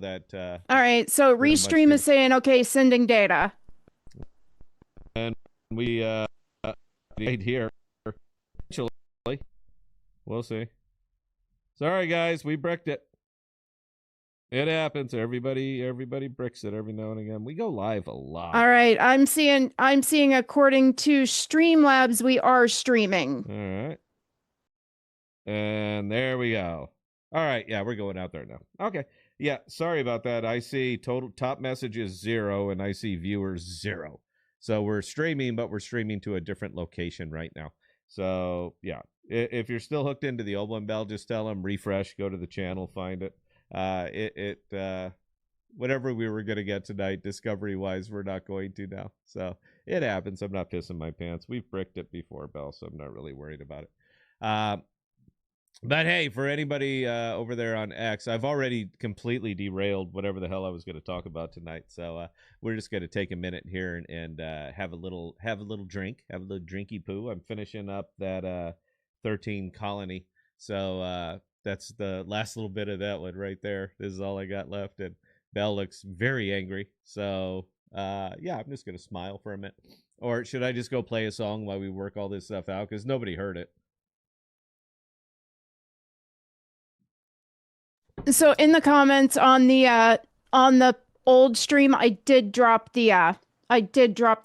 that All right, so pretty much Restream is saying, okay, sending data. and we right here. Eventually, we'll see. Sorry, guys, we bricked it. It happens. Everybody bricks it every now and again. We go live a lot. All right, I'm seeing according to Streamlabs, we are streaming. All right. And there we go. All right, yeah, we're going out there now. Okay. Yeah, sorry about that. I see total top messages 0 and I see viewers 0. So we're streaming, but we're streaming to a different location right now. So, yeah. If you're still hooked into the old one, Bell, just tell them refresh, go to the channel, find it. Whatever we were going to get tonight, discovery wise, we're not going to now. So it happens. I'm not pissing my pants. We've bricked it before, Bell, so I'm not really worried about it. But hey, for anybody over there on X, I've already completely derailed whatever the hell I was going to talk about tonight. So we're just going to take a minute here and have a little drink, have a little drinky poo. I'm finishing up that 13 colony, so that's the last little bit of that one right there. This is all I got left, and Belle looks very angry. So yeah, I'm just going to smile for a minute. Or should I just go play a song while we work all this stuff out? Because nobody heard it. So in the comments on the old stream, I did drop the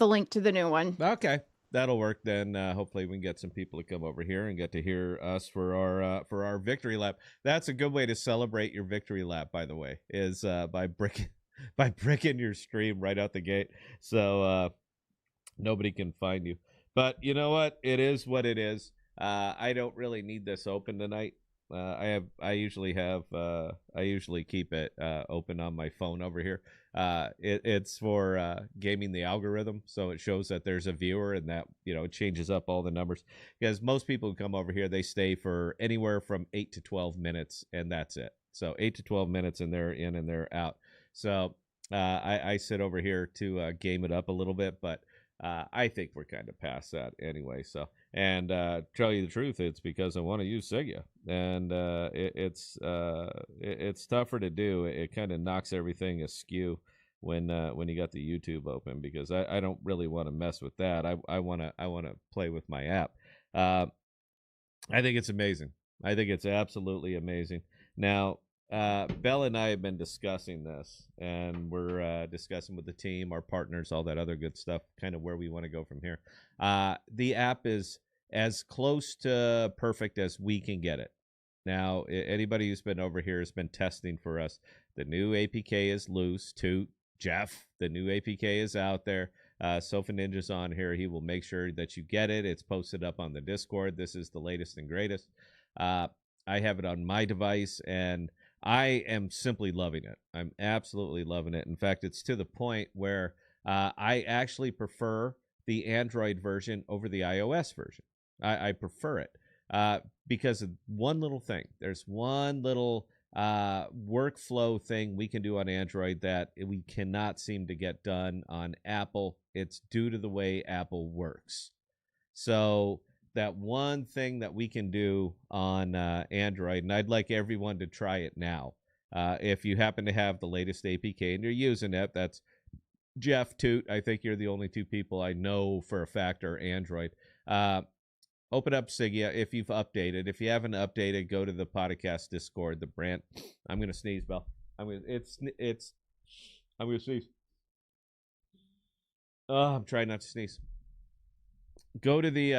link to the new one. Okay, that'll work then. Hopefully, we can get some people to come over here and get to hear us for our victory lap. That's a good way to celebrate your victory lap, by the way, is by bricking your stream right out the gate, so nobody can find you. But you know what? It is what it is. I don't really need this open tonight. I usually keep it open on my phone over here. It's for gaming the algorithm, so it shows that there's a viewer, and that it changes up all the numbers. Because most people who come over here, they stay for anywhere from 8 to 12 minutes, and that's it. So 8 to 12 minutes, and they're in and they're out. So I sit over here to game it up a little bit, but I think we're kind of past that anyway. So, and tell you the truth, it's because I want to use Sigea, and it's tougher to do. It kind of knocks everything askew when you got the YouTube open, because I don't really want to mess with that. I want to play with my app. I think it's amazing. I think it's absolutely amazing. Now, Bella and I have been discussing this, and we're discussing with the team, our partners, all that other good stuff, kind of where we want to go from here. The app is as close to perfect as we can get it. Now, anybody who's been over here has been testing for us. The new APK is loose. To Jeff, the new APK is out there. Sofa Ninja's on here. He will make sure that you get it. It's posted up on the Discord. This is the latest and greatest. I have it on my device, and I am simply loving it. I'm absolutely loving it. In fact, it's to the point where I actually prefer the Android version over the iOS version. I prefer it because of one little thing. There's one little workflow thing we can do on Android that we cannot seem to get done on Apple. It's due to the way Apple works. So that one thing that we can do on Android, and I'd like everyone to try it now. If you happen to have the latest APK and you're using it, that's Jeff, Toot. I think you're the only two people I know for a fact are Android. Open up Sigea if you've updated. If you haven't updated, go to the podcast Discord, the brand. I'm gonna sneeze, Bell. I'm gonna sneeze. Oh, I'm trying not to sneeze. Go to the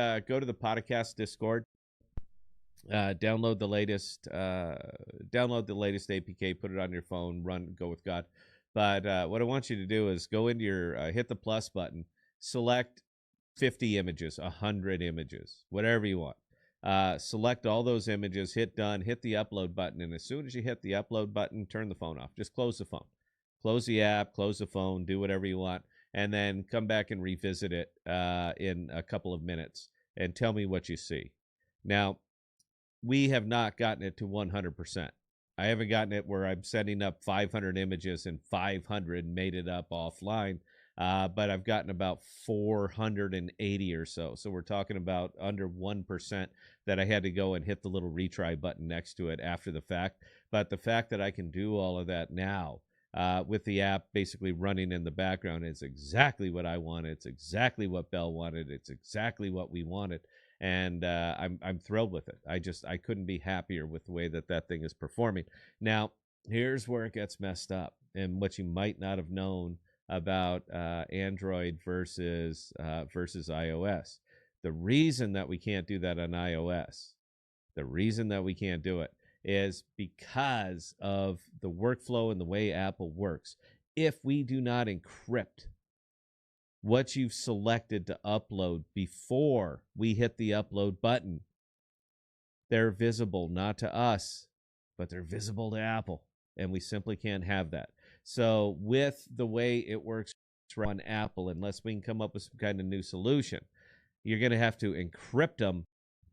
podcast Discord. Download the latest APK. Put it on your phone. Go with God. But what I want you to do is go into your hit the plus button. Select 50 images, 100 images, whatever you want. Select all those images, hit done, hit the upload button, and as soon as you hit the upload button, turn the phone off. Just close the phone. Close the app, close the phone, do whatever you want, and then come back and revisit it in a couple of minutes and tell me what you see. Now, we have not gotten it to 100%. I haven't gotten it where I'm setting up 500 images and 500 made it up offline. but I've gotten about 480 or so. So we're talking about under 1% that I had to go and hit the little retry button next to it after the fact. But the fact that I can do all of that now with the app basically running in the background is exactly what I wanted. It's exactly what Bell wanted. It's exactly what we wanted. And I'm thrilled with it. I couldn't be happier with the way that that thing is performing. Now, here's where it gets messed up, and what you might not have known about Android versus iOS. The reason that we can't do that on iOS, the reason that we can't do it is because of the workflow and the way Apple works. If we do not encrypt what you've selected to upload before we hit the upload button, they're visible not to us, but they're visible to Apple, and we simply can't have that. So with the way it works on Apple, unless we can come up with some kind of new solution, you're going to have to encrypt them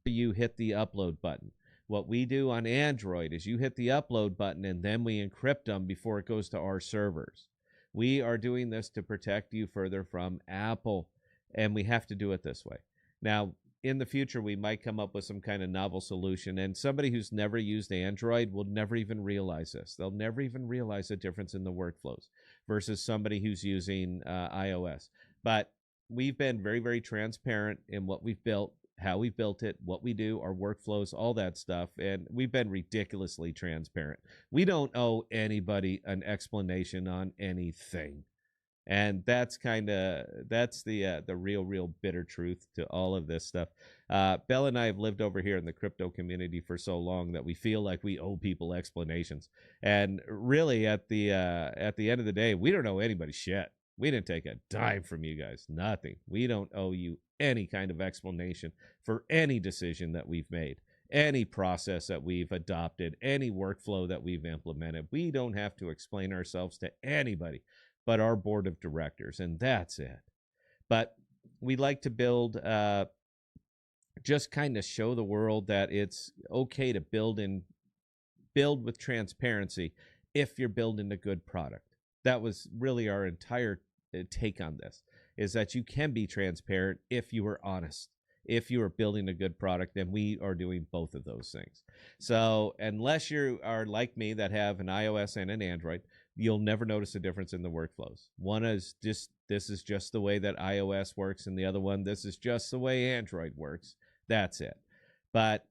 before you hit the upload button. What we do on Android is you hit the upload button and then we encrypt them before it goes to our servers. We are doing this to protect you further from Apple, and we have to do it this way. Now, in the future, we might come up with some kind of novel solution, and somebody who's never used Android will never even realize this. They'll never even realize the difference in the workflows versus somebody who's using iOS. But we've been very, very transparent in what we've built, how we built it, what we do, our workflows, all that stuff. And we've been ridiculously transparent. We don't owe anybody an explanation on anything. And that's the real bitter truth to all of this stuff. Bell and I have lived over here in the crypto community for so long that we feel like we owe people explanations. And really, at the end of the day, we don't owe anybody shit. We didn't take a dime from you guys, nothing. We don't owe you any kind of explanation for any decision that we've made, any process that we've adopted, any workflow that we've implemented. We don't have to explain ourselves to anybody but our board of directors, and that's it. But we like to build, just kind of show the world that it's okay to build with transparency if you're building a good product. That was really our entire take on this, is that you can be transparent if you are honest, if you are building a good product, and we are doing both of those things. So unless you are like me that have an iOS and an Android, you'll never notice a difference in the workflows. One is just, this is just the way that iOS works, and the other one, this is just the way Android works. That's it. But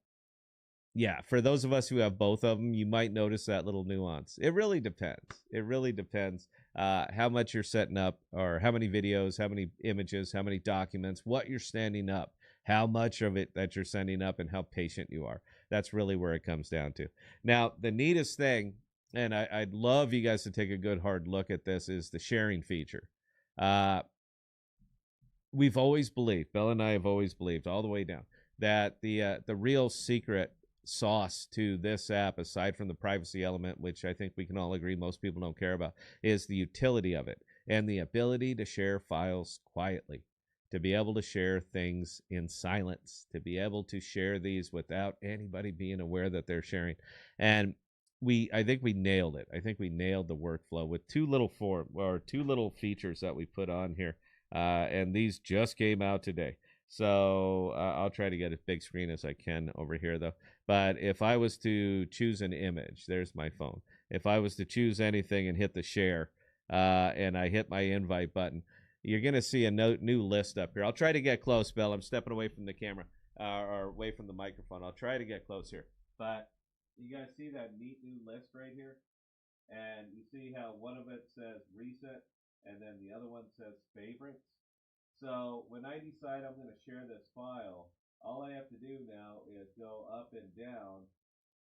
yeah, for those of us who have both of them, you might notice that little nuance. It really depends. It really depends how much you're setting up, or how many videos, how many images, how many documents, what you're standing up, how much of it that you're sending up, and how patient you are. That's really where it comes down to. Now, the neatest thing, and I'd love you guys to take a good hard look at this, is the sharing feature. We've always believed, Bell and I have always believed all the way down, that the real secret sauce to this app, aside from the privacy element, which I think we can all agree most people don't care about, is the utility of it and the ability to share files quietly, to be able to share things in silence, to be able to share these without anybody being aware that they're sharing. And I think we nailed it. I think we nailed the workflow with two little features that we put on here. And these just came out today. So I'll try to get as big screen as I can over here, though. But if I was to choose an image, there's my phone. If I was to choose anything and hit the share, and I hit my invite button, you're going to see a new list up here. I'll try to get close, Bell. I'm stepping away from the camera, or away from the microphone. I'll try to get close here. But you guys see that neat new list right here? And you see how one of it says recent, and then the other one says favorites? So when I decide I'm going to share this file, all I have to do now is go up and down,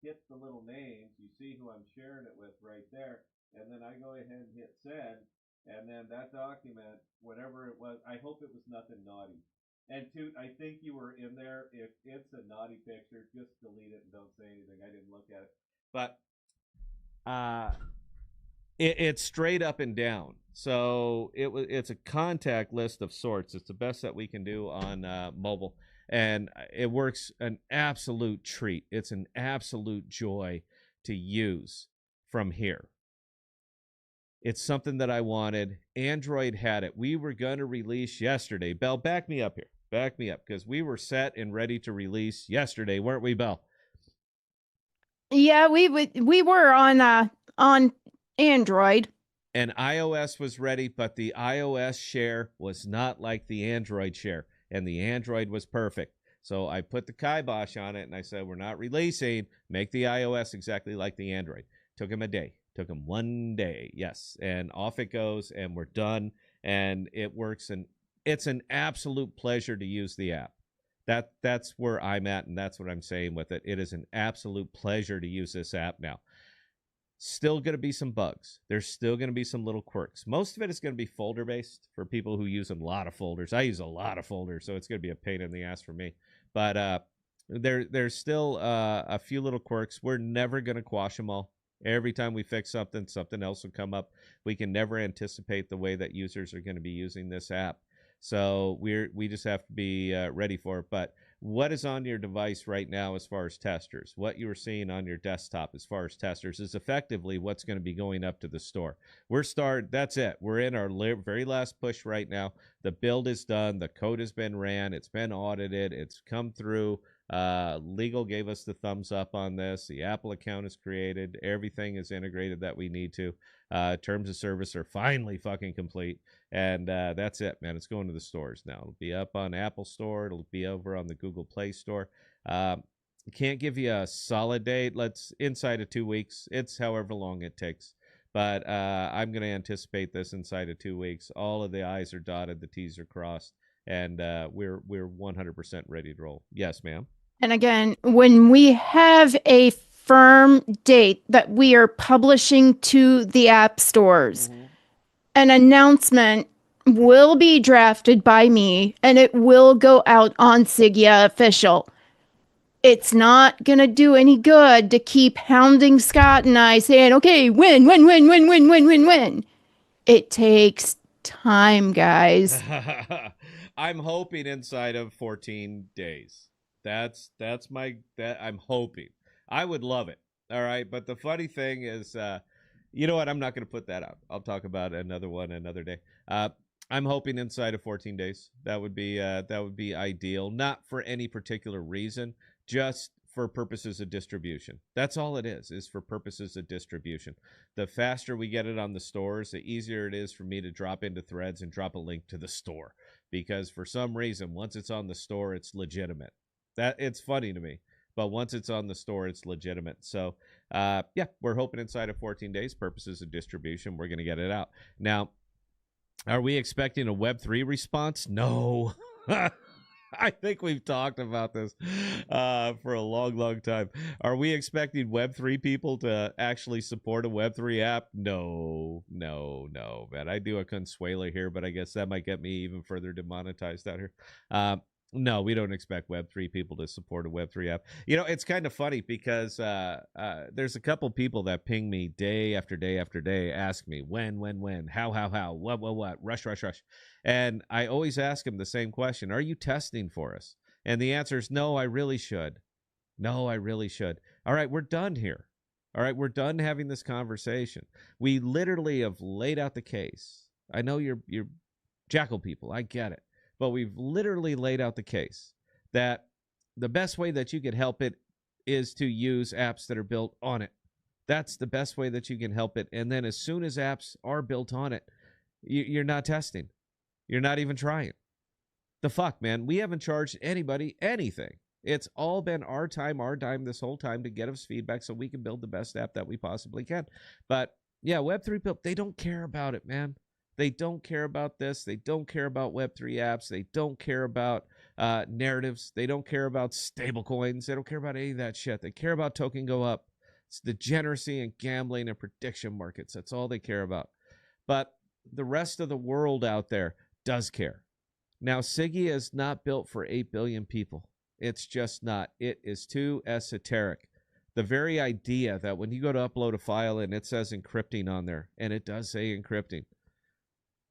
hit the little names. You see who I'm sharing it with right there. And then I go ahead and hit send. And then that document, whatever it was, I hope it was nothing naughty. And Toot, I think you were in there. If it's a naughty picture, just delete it and don't say anything. I didn't look at it. But it's straight up and down. So it's a contact list of sorts. It's the best that we can do on mobile, and it works an absolute treat. It's an absolute joy to use from here. It's something that I wanted. Android had it. We were going to release yesterday. Bell, back me up here. Back me up, because we were set and ready to release yesterday, weren't we, Bell? Yeah, we were on Android. And iOS was ready, but the iOS share was not like the Android share, and the Android was perfect. So I put the kibosh on it, and I said, we're not releasing. Make the iOS exactly like the Android. Took him a day. Took him 1 day, yes. And off it goes, and we're done, and it works, and it's an absolute pleasure to use the app. That's where I'm at, and that's what I'm saying with it. It is an absolute pleasure to use this app now. Still going to be some bugs. There's still going to be some little quirks. Most of it is going to be folder based for people who use a lot of folders. I use a lot of folders, so it's going to be a pain in the ass for me. But there's still a few little quirks. We're never going to quash them all. Every time we fix something, something else will come up. We can never anticipate the way that users are going to be using this app. So we just have to be ready for it. But what is on your device right now as far as testers, what you are seeing on your desktop as far as testers, is effectively what's going to be going up to the store. That's it. We're in our very last push right now. The build is done. The code has been ran. It's been audited. It's come through. Legal gave us the thumbs up on this. The Apple account is created. Everything is integrated that we need to. Terms of service are finally fucking complete. And that's it, man. It's going to the stores now. It'll be up on Apple Store. It'll be over on the Google Play Store. Can't give you a solid date. Let's inside of 2 weeks. It's however long it takes. But I'm going to anticipate this inside of 2 weeks. All of the I's are dotted, the T's are crossed, and we're 100% ready to roll. Yes, ma'am. And again, when we have a firm date that we are publishing to the app stores, an announcement will be drafted by me and it will go out on Sigea Official. It's not going to do any good to keep hounding Scott and I saying, okay, win. It takes time, guys. I'm hoping inside of 14 days. That's I'm hoping. I would love it. All right, but the funny thing is, you know what? I'm not going to put that out. I'll talk about another one another day. I'm hoping inside of 14 days. That would be ideal. Not for any particular reason, just for purposes of distribution. That's all it is for purposes of distribution. The faster we get it on the stores, the easier it is for me to drop into Threads and drop a link to the store. Because for some reason, once it's on the store, it's legitimate. It's funny to me, but once it's on the store, it's legitimate. So, yeah, we're hoping inside of 14 days, purposes of distribution, we're going to get it out. Now, are we expecting a Web3 response? No. I think we've talked about this for a long time. Are we expecting Web3 people to actually support a Web3 app? No, man. I do a Consuela here, but I guess that might get me even further demonetized out here. No, we don't expect Web3 people to support a Web3 app. You know, it's kind of funny because there's a couple people that ping me day after day after day, ask me when, how, what, rush. And I always ask them the same question. Are you testing for us? And the answer is no, I really should. No, I really should. All right, we're done here. All right, we're done having this conversation. We literally have laid out the case. I know you're Jackal people. I get it. But we've literally laid out the case that the best way that you can help it is to use apps that are built on it. That's the best way that you can help it. And then as soon as apps are built on it, you're not testing. You're not even trying. The fuck, man? We haven't charged anybody anything. It's all been our time this whole time to get us feedback so we can build the best app that we possibly can. But yeah, Web3 people, they don't care about it, man. They don't care about this. They don't care about Web3 apps. They don't care about narratives. They don't care about stable coins. They don't care about any of that shit. They care about token go up. It's degeneracy and gambling and prediction markets. That's all they care about. But the rest of the world out there does care. Now, Sigea is not built for 8 billion people. It's just not. It is too esoteric. The very idea that when you go to upload a file and it says encrypting on there, and it does say encrypting,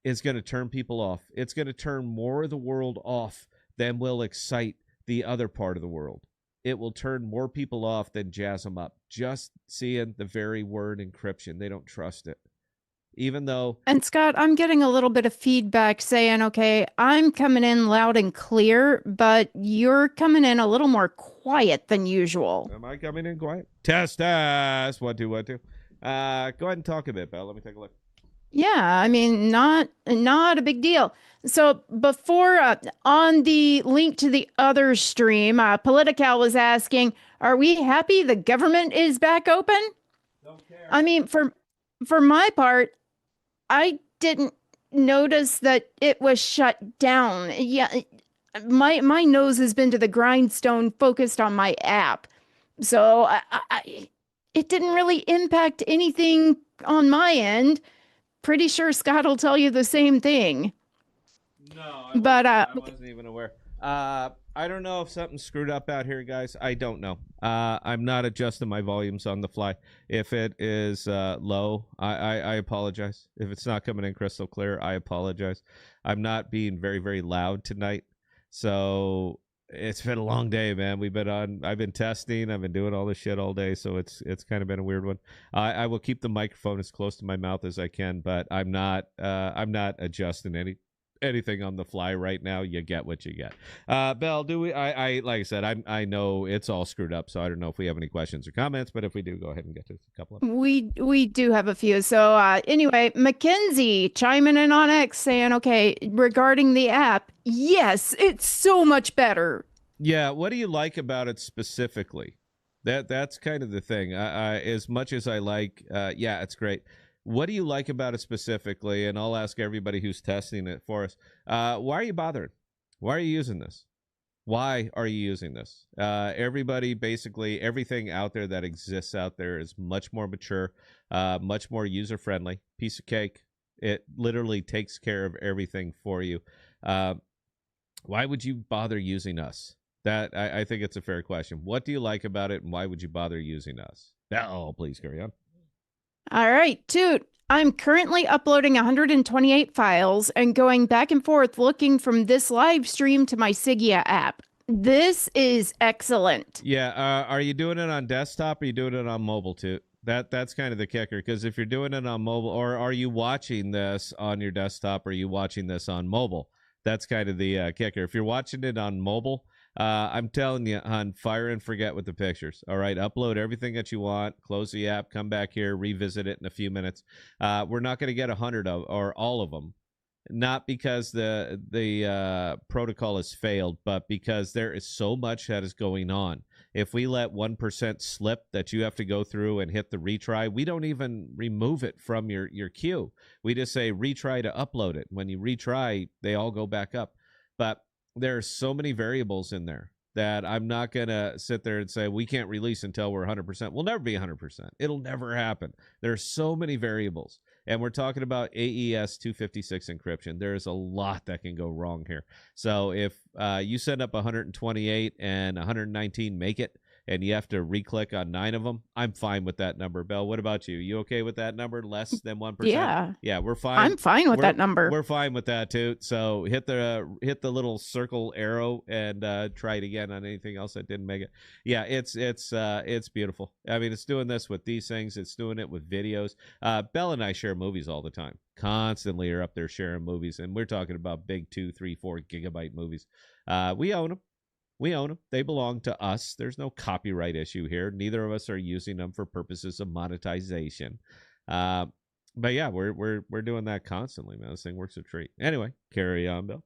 is going to turn people off. It's going to turn more of the world off than will excite the other part of the world. It will turn more people off than jazz them up. Just seeing the very word encryption, they don't trust it. even though. And Scott, I'm getting a little bit of feedback saying, okay, I'm coming in loud and clear, but you're coming in a little more quiet than usual. Am I coming in quiet? Test. 1 2 1 2. Go ahead and talk a bit, Belle. Let me take a look. Yeah, I mean, not a big deal. So before on the link to the other stream, Political was asking, "Are we happy the government is back open?" Don't care. I mean, for my part, I didn't notice that it was shut down. Yeah, my nose has been to the grindstone, focused on my app, so it didn't really impact anything on my end. Pretty sure Scott will tell you the same thing. No, But I wasn't even aware. I don't know if something's screwed up out here, guys. I don't know. I'm not adjusting my volumes on the fly. If it is low, I apologize. If it's not coming in crystal clear, I apologize. I'm not being very, very loud tonight. So it's been a long day, man. I've been testing. I've been doing all this shit all day. So it's kind of been a weird one. I will keep the microphone as close to my mouth as I can, but I'm not adjusting anything on the fly right now. You get what you get. Belle, do we? I like I said, I know it's all screwed up, so I don't know if we have any questions or comments. But if we do, go ahead and get to a couple of them. we do have a few. So anyway, Mackenzie chiming in on X saying, okay, regarding the app, yes, it's so much better. Yeah, what do you like about it specifically? That's kind of the thing. As much as I like, yeah, it's great. What do you like about it specifically? And I'll ask everybody who's testing it for us. Why are you bothering? Why are you using this? Why are you using this? Everybody, basically, everything out there that exists out there is much more mature, much more user friendly. Piece of cake. It literally takes care of everything for you. Why would you bother using us? That I think it's a fair question. What do you like about it, and why would you bother using us? Oh, please carry on. All right, Toot. I'm currently uploading 128 files and going back and forth looking from this live stream to my Sigea app. This is excellent. Yeah, are you doing it on desktop or are you doing it on mobile too? That's kind of the kicker, because if you're doing it on mobile, or are you watching this on your desktop, or are you watching this on mobile? That's kind of the kicker. If you're watching it on mobile, I'm telling you, hon, fire and forget with the pictures. All right, upload everything that you want, close the app, come back here, revisit it in a few minutes. We're not going to get 100 of or all of them, not because the protocol has failed, but because there is so much that is going on. If we let 1% slip that you have to go through and hit the retry, we don't even remove it from your queue. We just say retry to upload it. When you retry, they all go back up. But there are so many variables in there that I'm not going to sit there and say we can't release until we're 100%. We'll never be 100%. It'll never happen. There are so many variables. And we're talking about AES 256 encryption. There is a lot that can go wrong here. So if you send up 128 and 119 make it, and you have to re-click on 9 of them, I'm fine with that number. Belle, what about you? You okay with that number, less than 1%? Yeah. Yeah, we're fine. I'm fine with that number. We're fine with that too. So hit the little circle arrow and try it again on anything else that didn't make it. Yeah, it's beautiful. I mean, it's doing this with these things. It's doing it with videos. Belle and I share movies all the time. Constantly are up there sharing movies, and we're talking about big 2, 3, 4 gigabyte movies. We own them. They belong to us. There's no copyright issue here. Neither of us are using them for purposes of monetization. But yeah, we're doing that constantly, man. This thing works a treat. Anyway, carry on, Bill.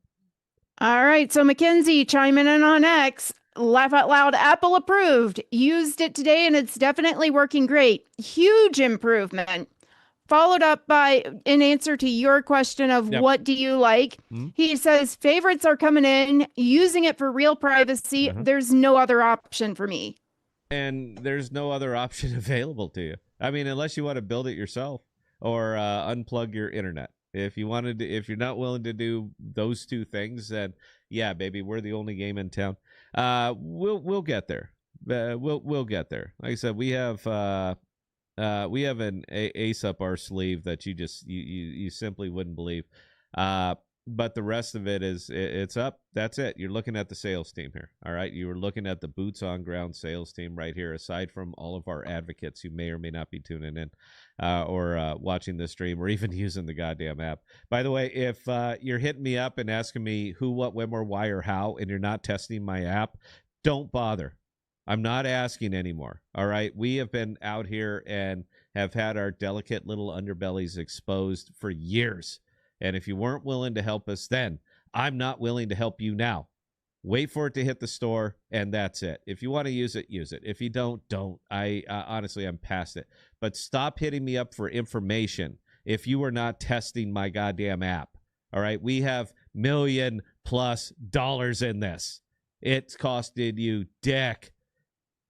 All right, so Mackenzie chiming in on X. Laugh out loud, Apple approved. Used it today and it's definitely working great. Huge improvement. Followed up by an answer to your question of what do you like? He says favorites are coming in, using it for real privacy. There's no other option for me. And there's no other option available to you. I mean, unless you want to build it yourself or unplug your internet. If you're not willing to do those two things, then yeah, baby, we're the only game in town. We'll get there. We'll get there. Like I said, we have an ace up our sleeve that you simply wouldn't believe. but the rest of it is it's up. That's it. You're looking at the sales team here. All right. You were looking at the boots on ground sales team right here, aside from all of our advocates who may or may not be tuning in or watching this stream or even using the goddamn app. By the way, if you're hitting me up and asking me who, what, when, where, why, or how, and you're not testing my app, don't bother. I'm not asking anymore. All right. We have been out here and have had our delicate little underbellies exposed for years. And if you weren't willing to help us then, I'm not willing to help you now. Wait for it to hit the store, and that's it. If you want to use it, use it. If you don't, don't. I honestly, I'm past it. But stop hitting me up for information if you are not testing my goddamn app. All right? We have $1 million+ in this. It's costed you dick,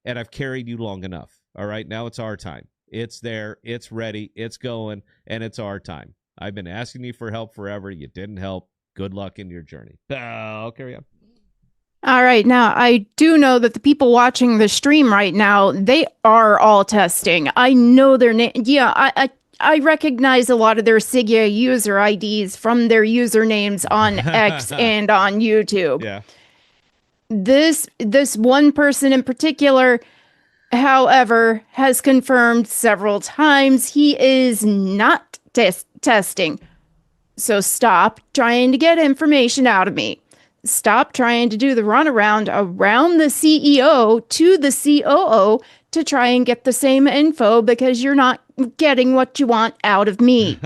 and I've carried you long enough. All right? Now it's our time. It's there. It's ready. It's going, and it's our time. I've been asking you for help forever. You didn't help. Good luck in your journey. I'll carry on. All right. Now, I do know that the people watching the stream right now, they are all testing. I know their name. Yeah, I recognize a lot of their Sigea user IDs from their usernames on X and on YouTube. Yeah. This one person in particular, however, has confirmed several times he is not testing. So stop trying to get information out of me. Stop trying to do the runaround around the CEO to the COO to try and get the same info because you're not getting what you want out of me.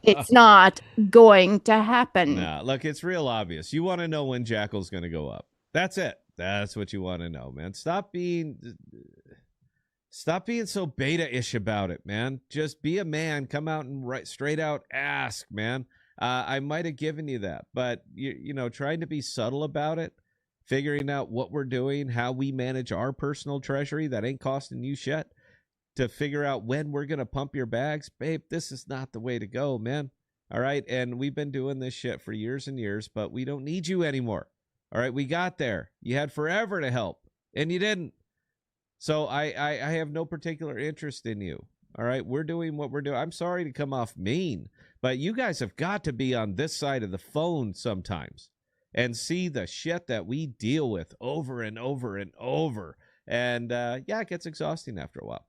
It's not going to happen. Nah, look, it's real obvious. You want to know when Jackal's going to go up. That's it. That's what you want to know, man. Stop being so beta-ish about it, man. Just be a man. Come out and straight out ask, man. I might have given you that, but you know, trying to be subtle about it, figuring out what we're doing, how we manage our personal treasury that ain't costing you shit, to figure out when we're going to pump your bags, babe, this is not the way to go, man. All right. And we've been doing this shit for years and years, but we don't need you anymore. All right. We got there. You had forever to help and you didn't. So I have no particular interest in you. All right. We're doing what we're doing. I'm sorry to come off mean, but you guys have got to be on this side of the phone sometimes and see the shit that we deal with over and over and over. And yeah, it gets exhausting after a while.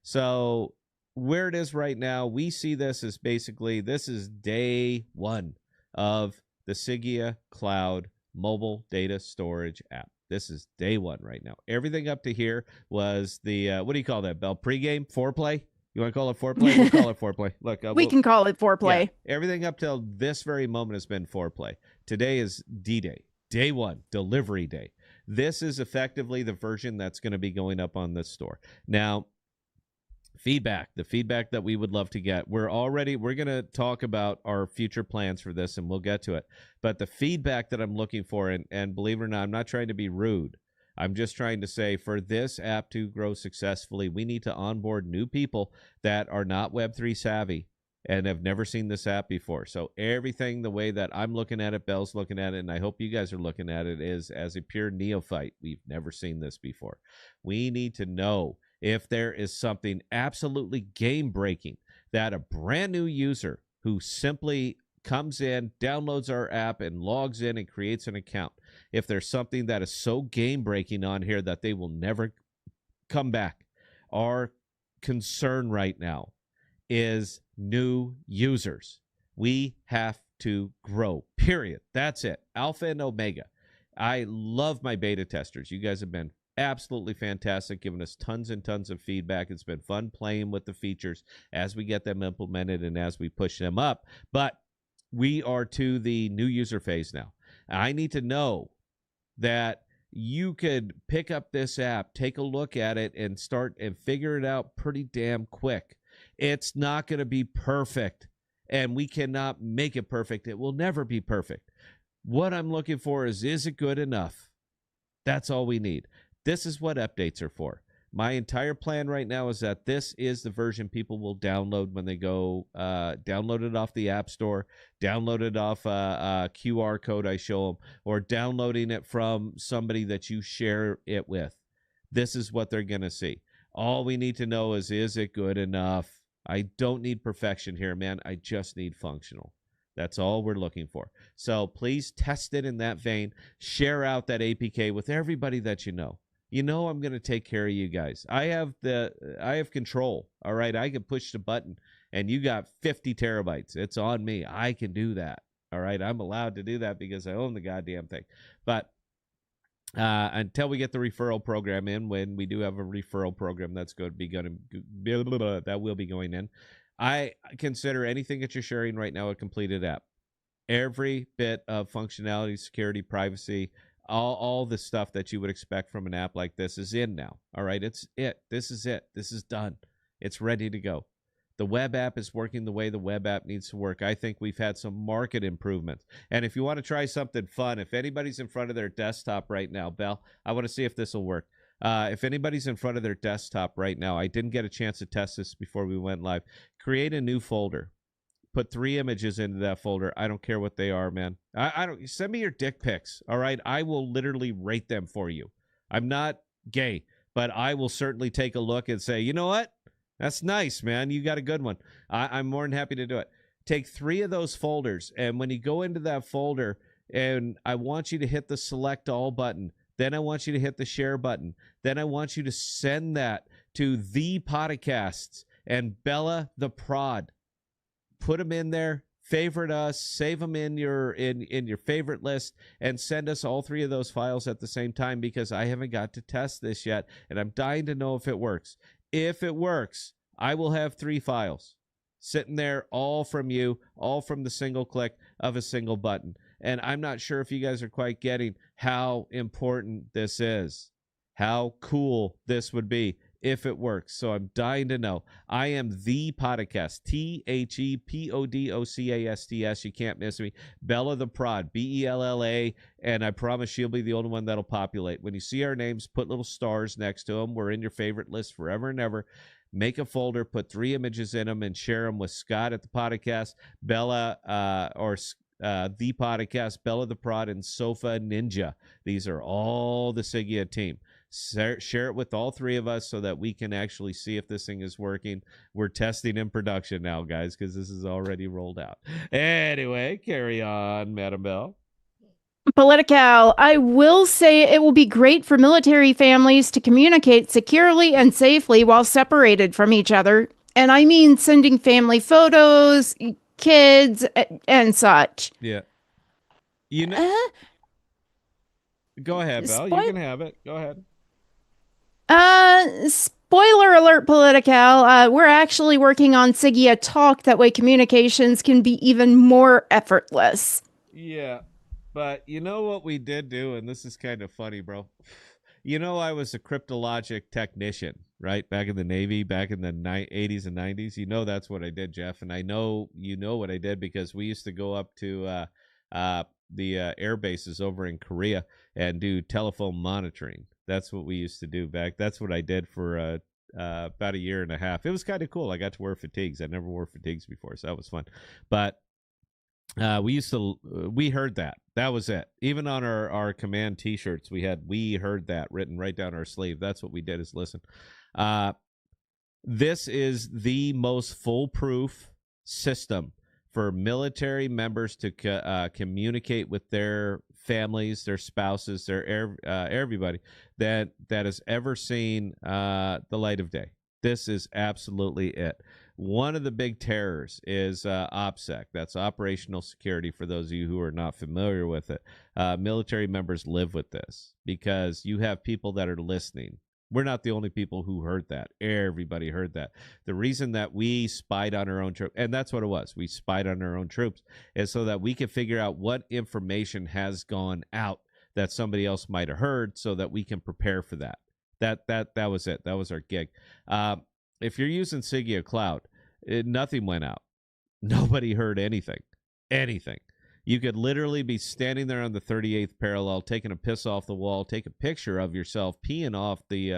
So where it is right now, we see this as basically, this is day one of the Sigea Cloud mobile data storage app. This is day one right now. Everything up to here was the, what do you call that, Bell? Pre-game? Foreplay? You want to call it foreplay? We'll call it foreplay. Look, we can call it foreplay. Yeah, everything up till this very moment has been foreplay. Today is D-Day, day one, delivery day. This is effectively the version that's going to be going up on this store. Now, the feedback that we would love to get. We're going to talk about our future plans for this, and we'll get to it. But the feedback that I'm looking for, and believe it or not, I'm not trying to be rude. I'm just trying to say for this app to grow successfully, we need to onboard new people that are not Web3 savvy and have never seen this app before. So everything, the way that I'm looking at it, Bell's looking at it, and I hope you guys are looking at it, is as a pure neophyte. We've never seen this before. We need to know if there is something absolutely game-breaking that a brand new user who simply comes in, downloads our app, and logs in and creates an account, if there's something that is so game-breaking on here that they will never come back. Our concern right now is new users. We have to grow, period. That's it. Alpha and Omega. I love my beta testers. You guys have been absolutely fantastic, giving us tons and tons of feedback. It's been fun playing with the features as we get them implemented and as we push them up. But we are to the new user phase now. I need to know that you could pick up this app, take a look at it, and start and figure it out pretty damn quick. It's not going to be perfect, and we cannot make it perfect. It will never be perfect. What I'm looking for is it good enough? That's all we need. This is what updates are for. My entire plan right now is that this is the version people will download when they go download it off the App Store, download it off a QR code I show them, or downloading it from somebody that you share it with. This is what they're going to see. All we need to know is it good enough? I don't need perfection here, man. I just need functional. That's all we're looking for. So please test it in that vein. Share out that APK with everybody that you know. You know I'm going to take care of you guys. I have control. All right, I can push the button, and you got 50 terabytes. It's on me. I can do that. All right, I'm allowed to do that because I own the goddamn thing. But until we get the referral program in, when we do have a referral program that's going to be that will be going in, I consider anything that you're sharing right now a completed app. Every bit of functionality, security, privacy, all the stuff that you would expect from an app like this is in now. All right, it's it. This is it. This is done. It's ready to go. The web app is working the way the web app needs to work. I think we've had some market improvements. And if you want to try something fun, if anybody's in front of their desktop right now, Belle, I want to see if this will work. If anybody's in front of their desktop right now, I didn't get a chance to test this before we went live. Create a new folder. Put 3 images into that folder. I don't care what they are, man. I don't send me your dick pics. All right. I will literally rate them for you. I'm not gay, but I will certainly take a look and say, you know what? That's nice, man. You got a good one. I'm more than happy to do it. Take 3 of those folders, and when you go into that folder, and I want you to hit the select all button, then I want you to hit the share button, then I want you to send that to the podcasts and Bella the Prod. Put them in there, favorite us, save them in your favorite list, and send us all 3 of those files at the same time, because I haven't got to test this yet, and I'm dying to know if it works. If it works, I will have 3 files sitting there, all from you, all from the single click of a single button. And I'm not sure if you guys are quite getting how important this is, how cool this would be if it works. So I'm dying to know. I am the podcast, ThePodcasts. You can't miss me. Bella the Prod, Bella, and I promise she'll be the only one that'll populate. When you see our names, put little stars next to them. We're in your favorite list forever and ever. Make a folder, put 3 images in them, and share them with Scott at the podcast, Bella, the podcast, Bella the Prod, and Sofa Ninja. These are all the Sigea team. Share it with all 3 of us so that we can actually see if this thing is working. We're testing in production now, guys, because this is already rolled out. Anyway, carry on, Madam Bell. Political, I will say it will be great for military families to communicate securely and safely while separated from each other. And I mean sending family photos, kids, and such. Yeah. You know. Go ahead, Belle. You can have it. Go ahead. Spoiler alert, Political. We're actually working on Sigea Talk. That way communications can be even more effortless. Yeah. But you know what we did do, and this is kind of funny, bro. You know, I was a cryptologic technician, right? Back in the Navy, back in the 80s and 90s. You know that's what I did, Jeff. And I know you know what I did because we used to go up to the air bases over in Korea and do telephone monitoring. That's what we used to do back. That's what I did for about 1.5 years. It was kind of cool. I got to wear fatigues. I never wore fatigues before, so that was fun. But we heard that. That was it. Even on our command T-shirts, we heard that written right down our sleeve. That's what we did, is listen. This is the most foolproof system for military members to communicate with their families, their spouses, their everybody that has ever seen the light of day. This is absolutely it. One of the big terrors is OPSEC. That's operational security, for those of you who are not familiar with it. Military members live with this because you have people that are listening. We're not the only people who heard that. Everybody heard that. The reason that we spied on our own troops, and that's what it was, we spied on our own troops, is so that we could figure out what information has gone out that somebody else might have heard so that we can prepare for that. That was it. That was our gig. If you're using Sigea Cloud, nothing went out. Nobody heard anything. You could literally be standing there on the 38th parallel, taking a piss off the wall, take a picture of yourself peeing off the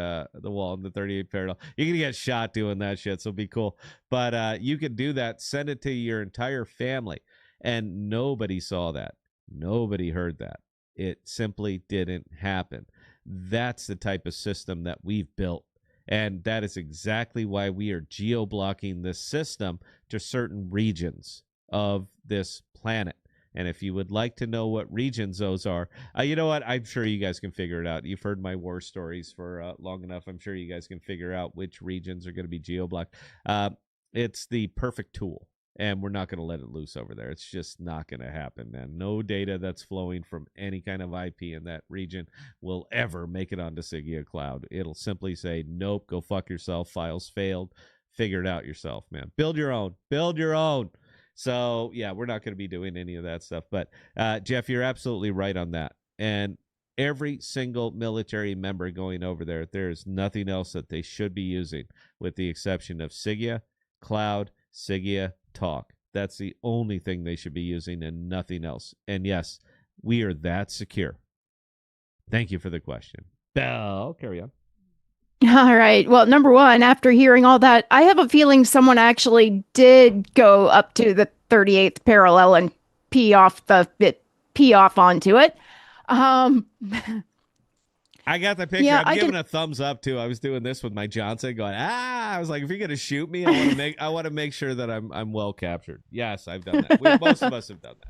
wall on the 38th parallel. You're going to get shot doing that shit, so be cool. But you could do that, send it to your entire family, and nobody saw that. Nobody heard that. It simply didn't happen. That's the type of system that we've built. And that is exactly why we are geo-blocking this system to certain regions of this planet. And if you would like to know what regions those are, you know what? I'm sure you guys can figure it out. You've heard my war stories for long enough. I'm sure you guys can figure out which regions are going to be geo-blocked. It's the perfect tool, and we're not going to let it loose over there. It's just not going to happen, man. No data that's flowing from any kind of IP in that region will ever make it onto Sigea Cloud. It'll simply say, nope, go fuck yourself. Files failed. Figure it out yourself, man. Build your own. Build your own. So, yeah, we're not going to be doing any of that stuff. But, Jeff, you're absolutely right on that. And every single military member going over there, there's nothing else that they should be using with the exception of Sigea, Cloud, Sigea, Talk. That's the only thing they should be using and nothing else. And, yes, we are that secure. Thank you for the question. Bell, carry on. All right. Well, number one, after hearing all that, I have a feeling someone actually did go up to the 38th parallel and pee off onto it. I got the picture. Yeah, I'm giving a thumbs up too. I was doing this with my Johnson, going, I was like, if you're gonna shoot me, I want to make sure that I'm well captured. Yes, I've done that. Most of us have done that.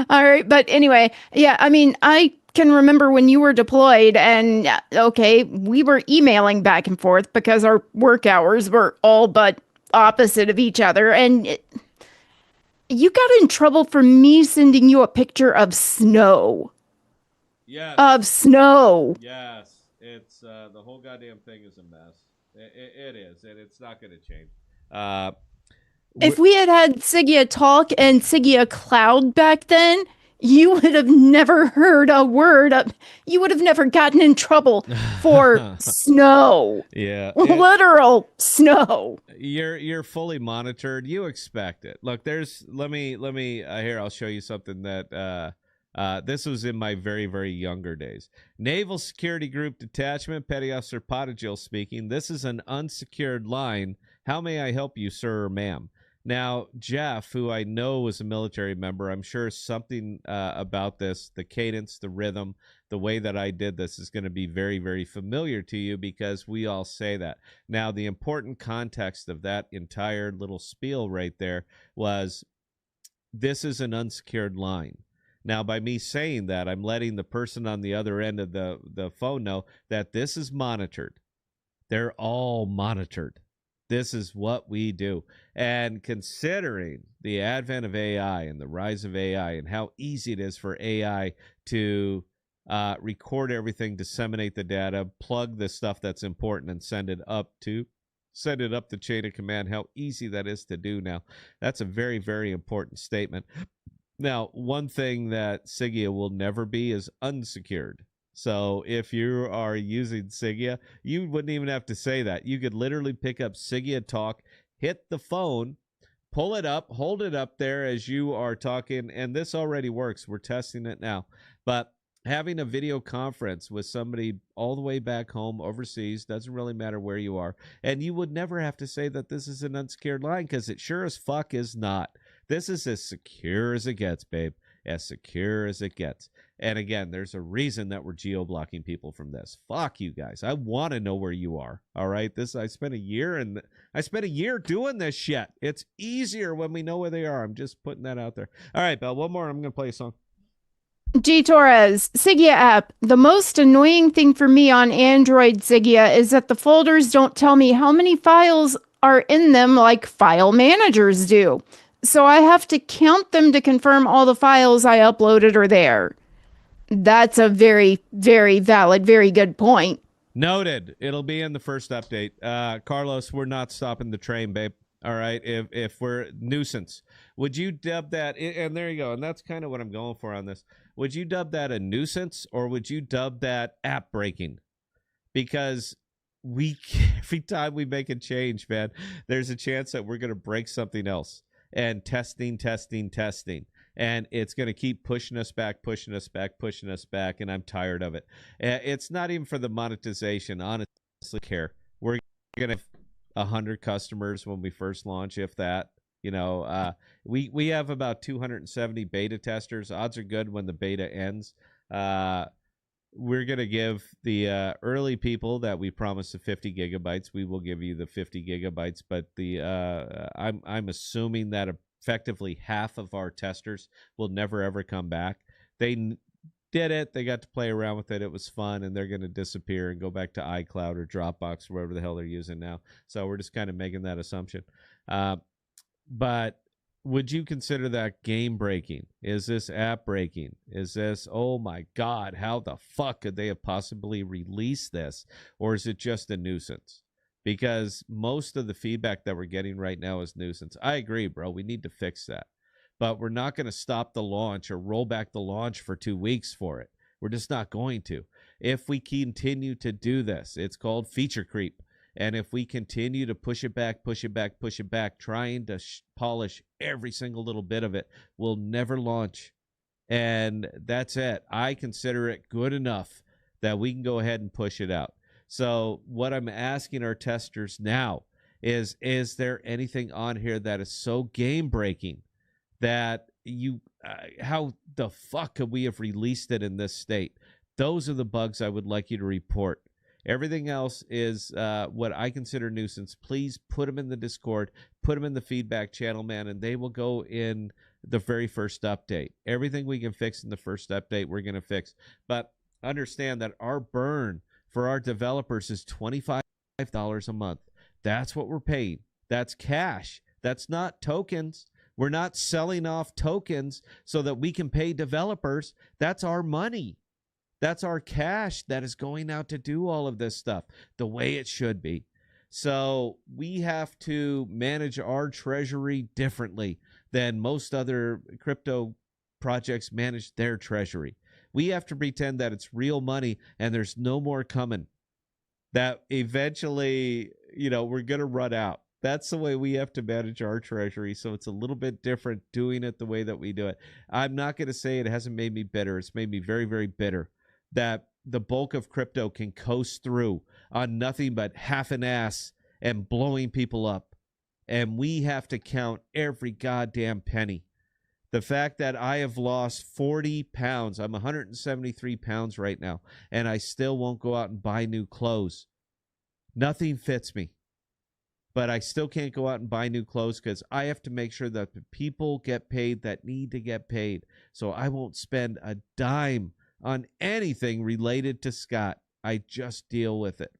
All right, but anyway, yeah, I mean, I can remember when you were deployed, and okay, we were emailing back and forth because our work hours were all but opposite of each other, and you got in trouble for me sending you a picture of snow. Yes. Of snow. Yes. It's the whole goddamn thing is a mess. It is, and it's not going to change. If we had Sigea Talk and Sigea Cloud back then, you would have never heard a word of, you would have never gotten in trouble for snow. Yeah. Literal snow. You're fully monitored. You expect it. Look, let me here, I'll show you something that this was in my very, very younger days. Naval Security Group Detachment, Petty Officer Potagil speaking. This is an unsecured line. How may I help you, sir or ma'am? Now, Jeff, who I know was a military member, I'm sure something about this, the cadence, the rhythm, the way that I did this is going to be very, very familiar to you because we all say that. Now, the important context of that entire little spiel right there was this is an unsecured line. Now, by me saying that, I'm letting the person on the other end of the phone know that this is monitored. They're all monitored. This is what we do. And considering the advent of AI and the rise of AI and how easy it is for AI to record everything, disseminate the data, plug the stuff that's important and send it up the chain of command, how easy that is to do now. That's a very, very important statement. Now, one thing that Sigea will never be is unsecured. So if you are using Sigea, you wouldn't even have to say that. You could literally pick up Sigea Talk, hit the phone, pull it up, hold it up there as you are talking, and this already works. We're testing it now. But having a video conference with somebody all the way back home overseas, doesn't really matter where you are, and you would never have to say that this is an unsecured line because it sure as fuck is not. This is as secure as it gets, babe. As secure as it gets. And again, there's a reason that we're geo-blocking people from this. Fuck you guys. I want to know where you are. All right. I spent a year doing this shit. It's easier when we know where they are. I'm just putting that out there. All right, Belle, one more. I'm going to play a song. G Torres, Sigea app. The most annoying thing for me on Android Sigea is that the folders don't tell me how many files are in them like file managers do. So I have to count them to confirm all the files I uploaded are there. That's a very, very valid, very good point. Noted. It'll be in the first update. Carlos, we're not stopping the train, babe. All right. If we're nuisance, would you dub that? And there you go. And that's kind of what I'm going for on this. Would you dub that a nuisance or would you dub that app breaking? Because every time we make a change, man, there's a chance that we're going to break something else. And testing. And it's going to keep pushing us back. And I'm tired of it. It's not even for the monetization. Honestly, care. We're going to have 100 customers when we first launch, if that. You know, we have about 270 beta testers. Odds are good when the beta ends. We're going to give the early people that we promised the 50 gigabytes. We will give you the 50 gigabytes, but I'm assuming that effectively half of our testers will never ever come back. They did it. They got to play around with it. It was fun, and they're going to disappear and go back to iCloud or Dropbox or whatever the hell they're using now. So we're just kind of making that assumption. But would you consider that game breaking? Is this app breaking? Is this, oh my God, how the fuck could they have possibly released this? Or is it just a nuisance? Because most of the feedback that we're getting right now is nuisance. I agree, bro. We need to fix that. But we're not going to stop the launch or roll back the launch for 2 weeks for it. We're just not going to. If we continue to do this, it's called feature creep. And if we continue to push it back, trying to polish every single little bit of it, we'll never launch. And that's it. I consider it good enough that we can go ahead and push it out. So what I'm asking our testers now is there anything on here that is so game-breaking that how the fuck could we have released it in this state? Those are the bugs I would like you to report. Everything else is what I consider nuisance. Please put them in the Discord, put them in the feedback channel, man, and they will go in the very first update. Everything we can fix in the first update, we're going to fix. But understand that our burn for our developers is $25 a month. That's what we're paying. That's cash. That's not tokens. We're not selling off tokens so that we can pay developers. That's our money. That's our cash that is going out to do all of this stuff the way it should be. So we have to manage our treasury differently than most other crypto projects manage their treasury. We have to pretend that it's real money and there's no more coming. That eventually, we're going to run out. That's the way we have to manage our treasury. So it's a little bit different doing it the way that we do it. I'm not going to say it hasn't made me bitter. It's made me very, very bitter that the bulk of crypto can coast through on nothing but half an ass and blowing people up. And we have to count every goddamn penny. The fact that I have lost 40 pounds, I'm 173 pounds right now, and I still won't go out and buy new clothes. Nothing fits me. But I still can't go out and buy new clothes because I have to make sure that the people get paid that need to get paid. So I won't spend a dime on anything related to Scott. I just deal with it.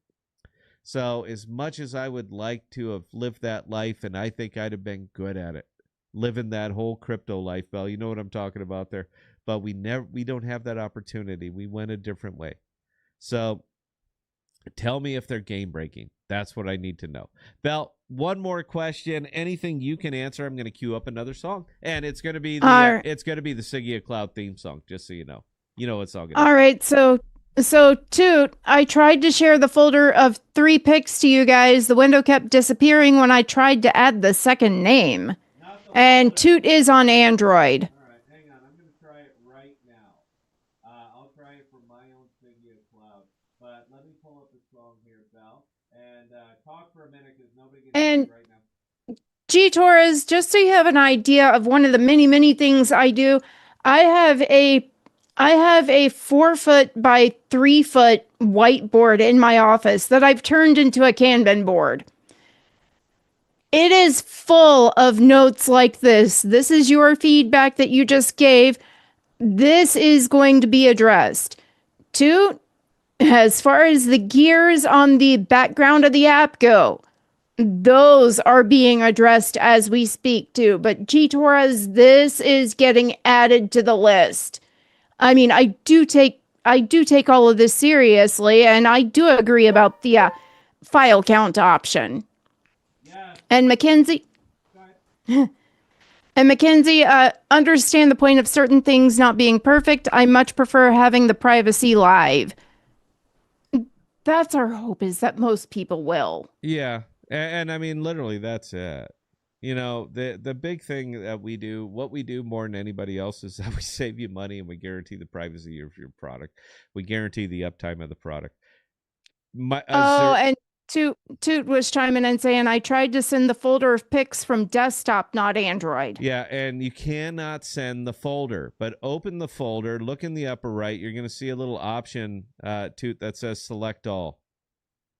So as much as I would like to have lived that life, and I think I'd have been good at it, living that whole crypto life, Bell, you know what I'm talking about there. But we don't have that opportunity. We went a different way. So tell me if they're game breaking. That's what I need to know. Bell, one more question. Anything you can answer, I'm going to queue up another song, and it's going to be the Sigea Cloud theme song. Just so you know. You know what song it is. All right, so Toot, I tried to share the folder of 3 pics to you guys. The window kept disappearing when I tried to add the second name. And Toot is on Android. All right, hang on. I'm going to try it right now. I'll try it from my own Sigea Cloud. But let me pull up the song here, Val, and talk for a minute because nobody can hear it right now. G Torres, just so you have an idea of one of the many, many things I do, I have a 4-foot by 3-foot whiteboard in my office that I've turned into a Kanban board. It is full of notes like this. This is your feedback that you just gave. This is going to be addressed. Toot, as far as the gears on the background of the app go, those are being addressed as we speak too. But G Torres, this is getting added to the list. I mean, I do take all of this seriously, and I do agree about the file count option. Yeah. And Mackenzie, understand the point of certain things not being perfect. I much prefer having the privacy live. That's our hope, is that most people will. Yeah, and I mean, literally, that's it. The big thing that we do, what we do more than anybody else, is that we save you money and we guarantee the privacy of your product. We guarantee the uptime of the product. And Toot was chiming in saying, I tried to send the folder of pics from desktop, not Android. Yeah, and you cannot send the folder, but open the folder, look in the upper right. You're going to see a little option, Toot, that says select all.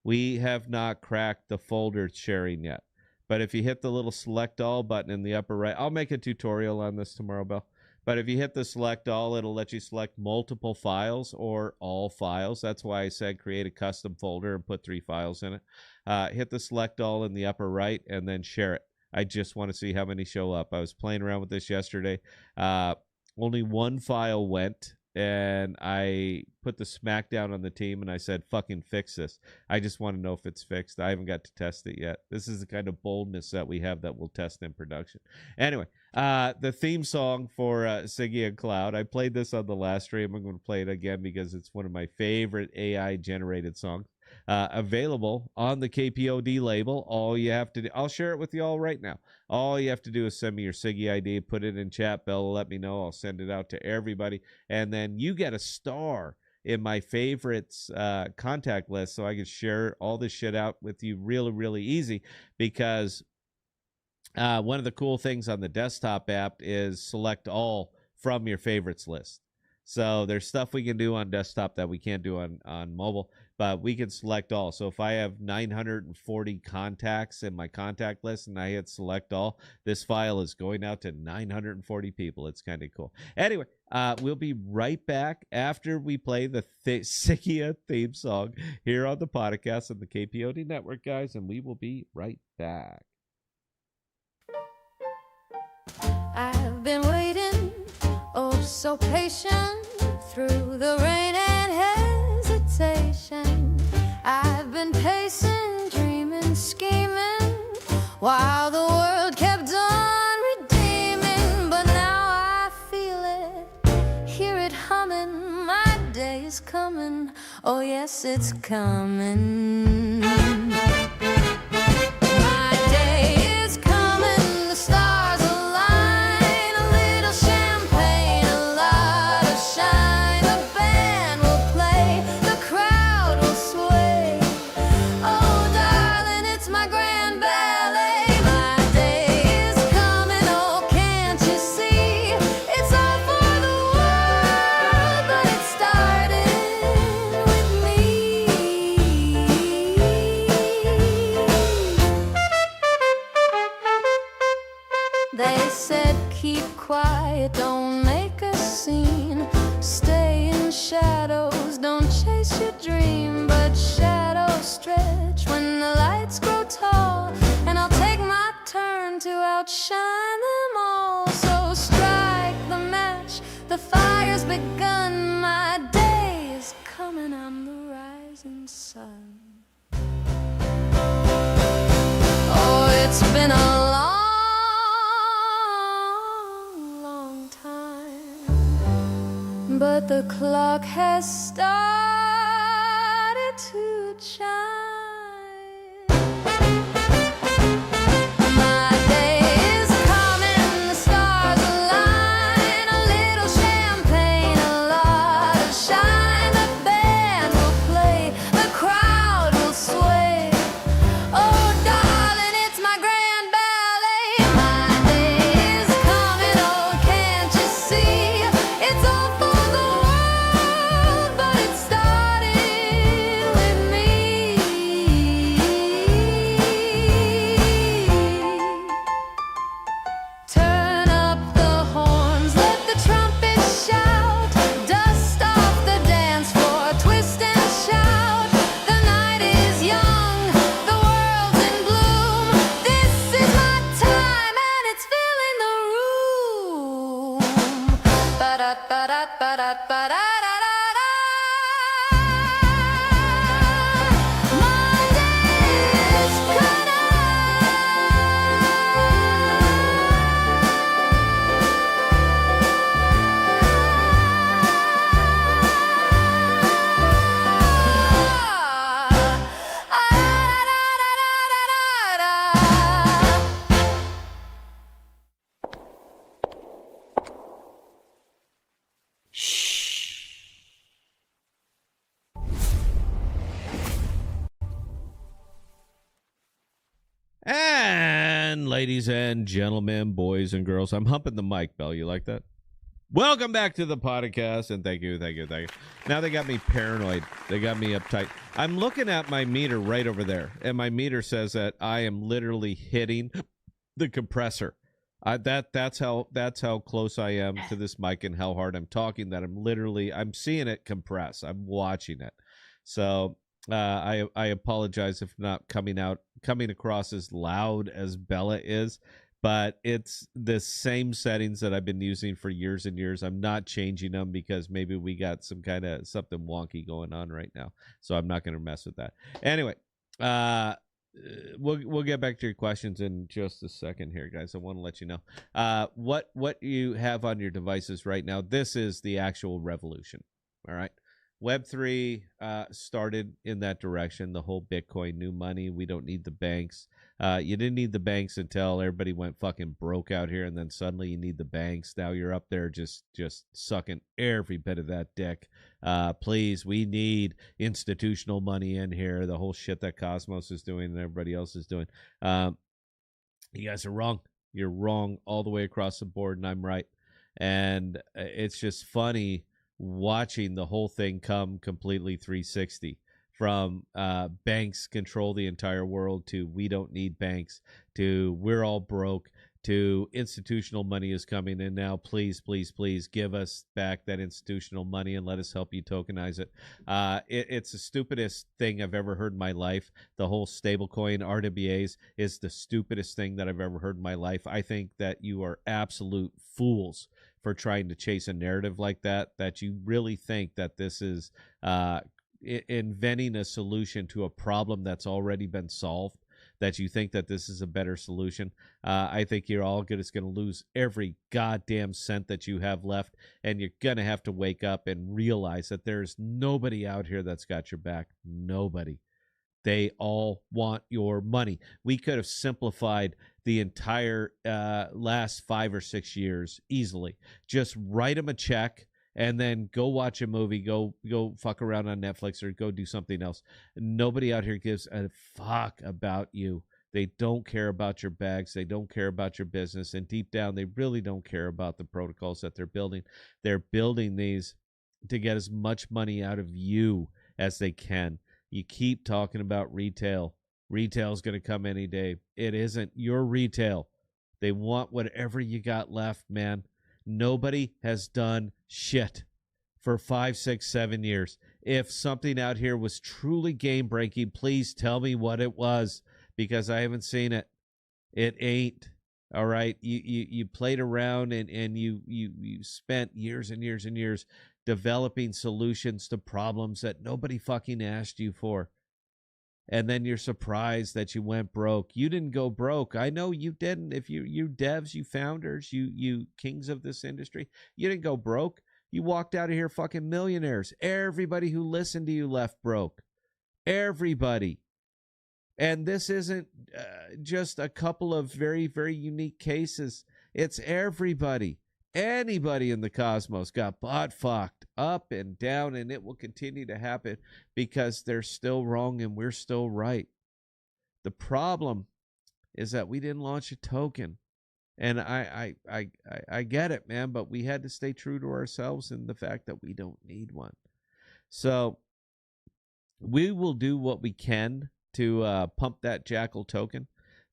We have not cracked the folder sharing yet. But if you hit the little select all button in the upper right, I'll make a tutorial on this tomorrow, Bill. But if you hit the select all, it'll let you select multiple files or all files. That's why I said create a custom folder and put 3 files in it. Hit the select all in the upper right and then share it. I just want to see how many show up. I was playing around with this yesterday. Only 1 file went, and I put the smackdown on the team, and I said, fucking fix this. I just want to know if it's fixed. I haven't got to test it yet. This is the kind of boldness that we have that we'll test in production. Anyway, the theme song for Sigea Cloud, I played this on the last stream. I'm going to play it again because it's one of my favorite AI-generated songs. Available on the KPOD label. All you have to do, I'll share it with you all right now. All you have to do is send me your Siggy ID, put it in chat. Bell will let me know. I'll send it out to everybody. And then you get a star in my favorites contact list so I can share all this shit out with you really, really easy because one of the cool things on the desktop app is select all from your favorites list. So there's stuff we can do on desktop that we can't do on mobile, but we can select all. So if I have 940 contacts in my contact list and I hit select all, this file is going out to 940 people. It's kind of cool. Anyway, we'll be right back after we play the Sigea theme song here on the podcast and the KPOD network, guys, and we will be right back. I've been waiting, oh so patient, through the rain and hesitation. I've been pacing, dreaming, scheming, while the world kept on redeeming. But now I feel it, hear it humming, my day is coming, oh yes it's coming. They said keep quiet, don't make a scene, stay in shadows, don't chase your dream. But shadows stretch when the lights grow tall, and I'll take my turn to outshine them all. So strike the match, the fire's begun, my day is coming, I'm the rising sun. Oh, it's been a but the clock has started to chime. My day is coming, the stars align, a little champagne, a lot of shine. The band will play, the crowd will sway. Oh darling, it's my grand ballet. My day is coming, oh can't you see? It's all for And ladies and gentlemen, boys and girls, I'm humping the mic, Bell. You like that? Welcome back to the podcast, and thank you. Now they got me paranoid. They got me uptight. I'm looking at my meter right over there, and my meter says that I am literally hitting the compressor. That's how close I am to this mic and how hard I'm talking. That I'm seeing it compress. I'm watching it. So I apologize if not coming across as loud as Bella is. But it's the same settings that I've been using for years and years. I'm not changing them because maybe we got some kind of something wonky going on right now. So I'm not going to mess with that. Anyway, we'll get back to your questions in just a second here, guys. I want to let you know what you have on your devices right now. This is the actual revolution. All right. Web3 started in that direction. The whole Bitcoin, new money. We don't need the banks. You didn't need the banks until everybody went fucking broke out here, and then suddenly you need the banks. Now you're up there just sucking every bit of that dick. Please, we need institutional money in here. The whole shit that Cosmos is doing and everybody else is doing. You guys are wrong. You're wrong all the way across the board, and I'm right. And it's just funny watching the whole thing come completely 360 from banks control the entire world to we don't need banks to we're all broke to institutional money is coming in now. Please give us back that institutional money and let us help you tokenize it. It's the stupidest thing I've ever heard in my life. The whole stablecoin RWAs is the stupidest thing that I've ever heard in my life. I think that you are absolute fools for trying to chase a narrative like that you really think that this is inventing a solution to a problem that's already been solved, that you think that this is a better solution. I think you're all just going to lose every goddamn cent that you have left, and you're going to have to wake up and realize that there's nobody out here that's got your back. Nobody. They all want your money. We could have simplified the entire last 5 or 6 years easily. Just write them a check and then go watch a movie, go fuck around on Netflix or go do something else. Nobody out here gives a fuck about you. They don't care about your bags. They don't care about your business. And deep down, they really don't care about the protocols that they're building. They're building these to get as much money out of you as they can. You keep talking about retail. Retail is going to come any day. It isn't your retail. They want whatever you got left, man. Nobody has done shit for 5, 6, 7 years. If something out here was truly game breaking, please tell me what it was, because I haven't seen it. It ain't. All right. You played around and you spent years and years and years developing solutions to problems that nobody fucking asked you for. And then you're surprised that you went broke. You didn't go broke. I know you didn't. If you devs, you founders, you kings of this industry, you didn't go broke. You walked out of here fucking millionaires. Everybody who listened to you left broke. Everybody. And this isn't just a couple of very, very unique cases. It's everybody. Anybody in the cosmos got butt fucked up and down, and it will continue to happen because they're still wrong and we're still right. The problem is that we didn't launch a token. And I get it, man, but we had to stay true to ourselves and the fact that we don't need one. So we will do what we can to pump that Jackal token.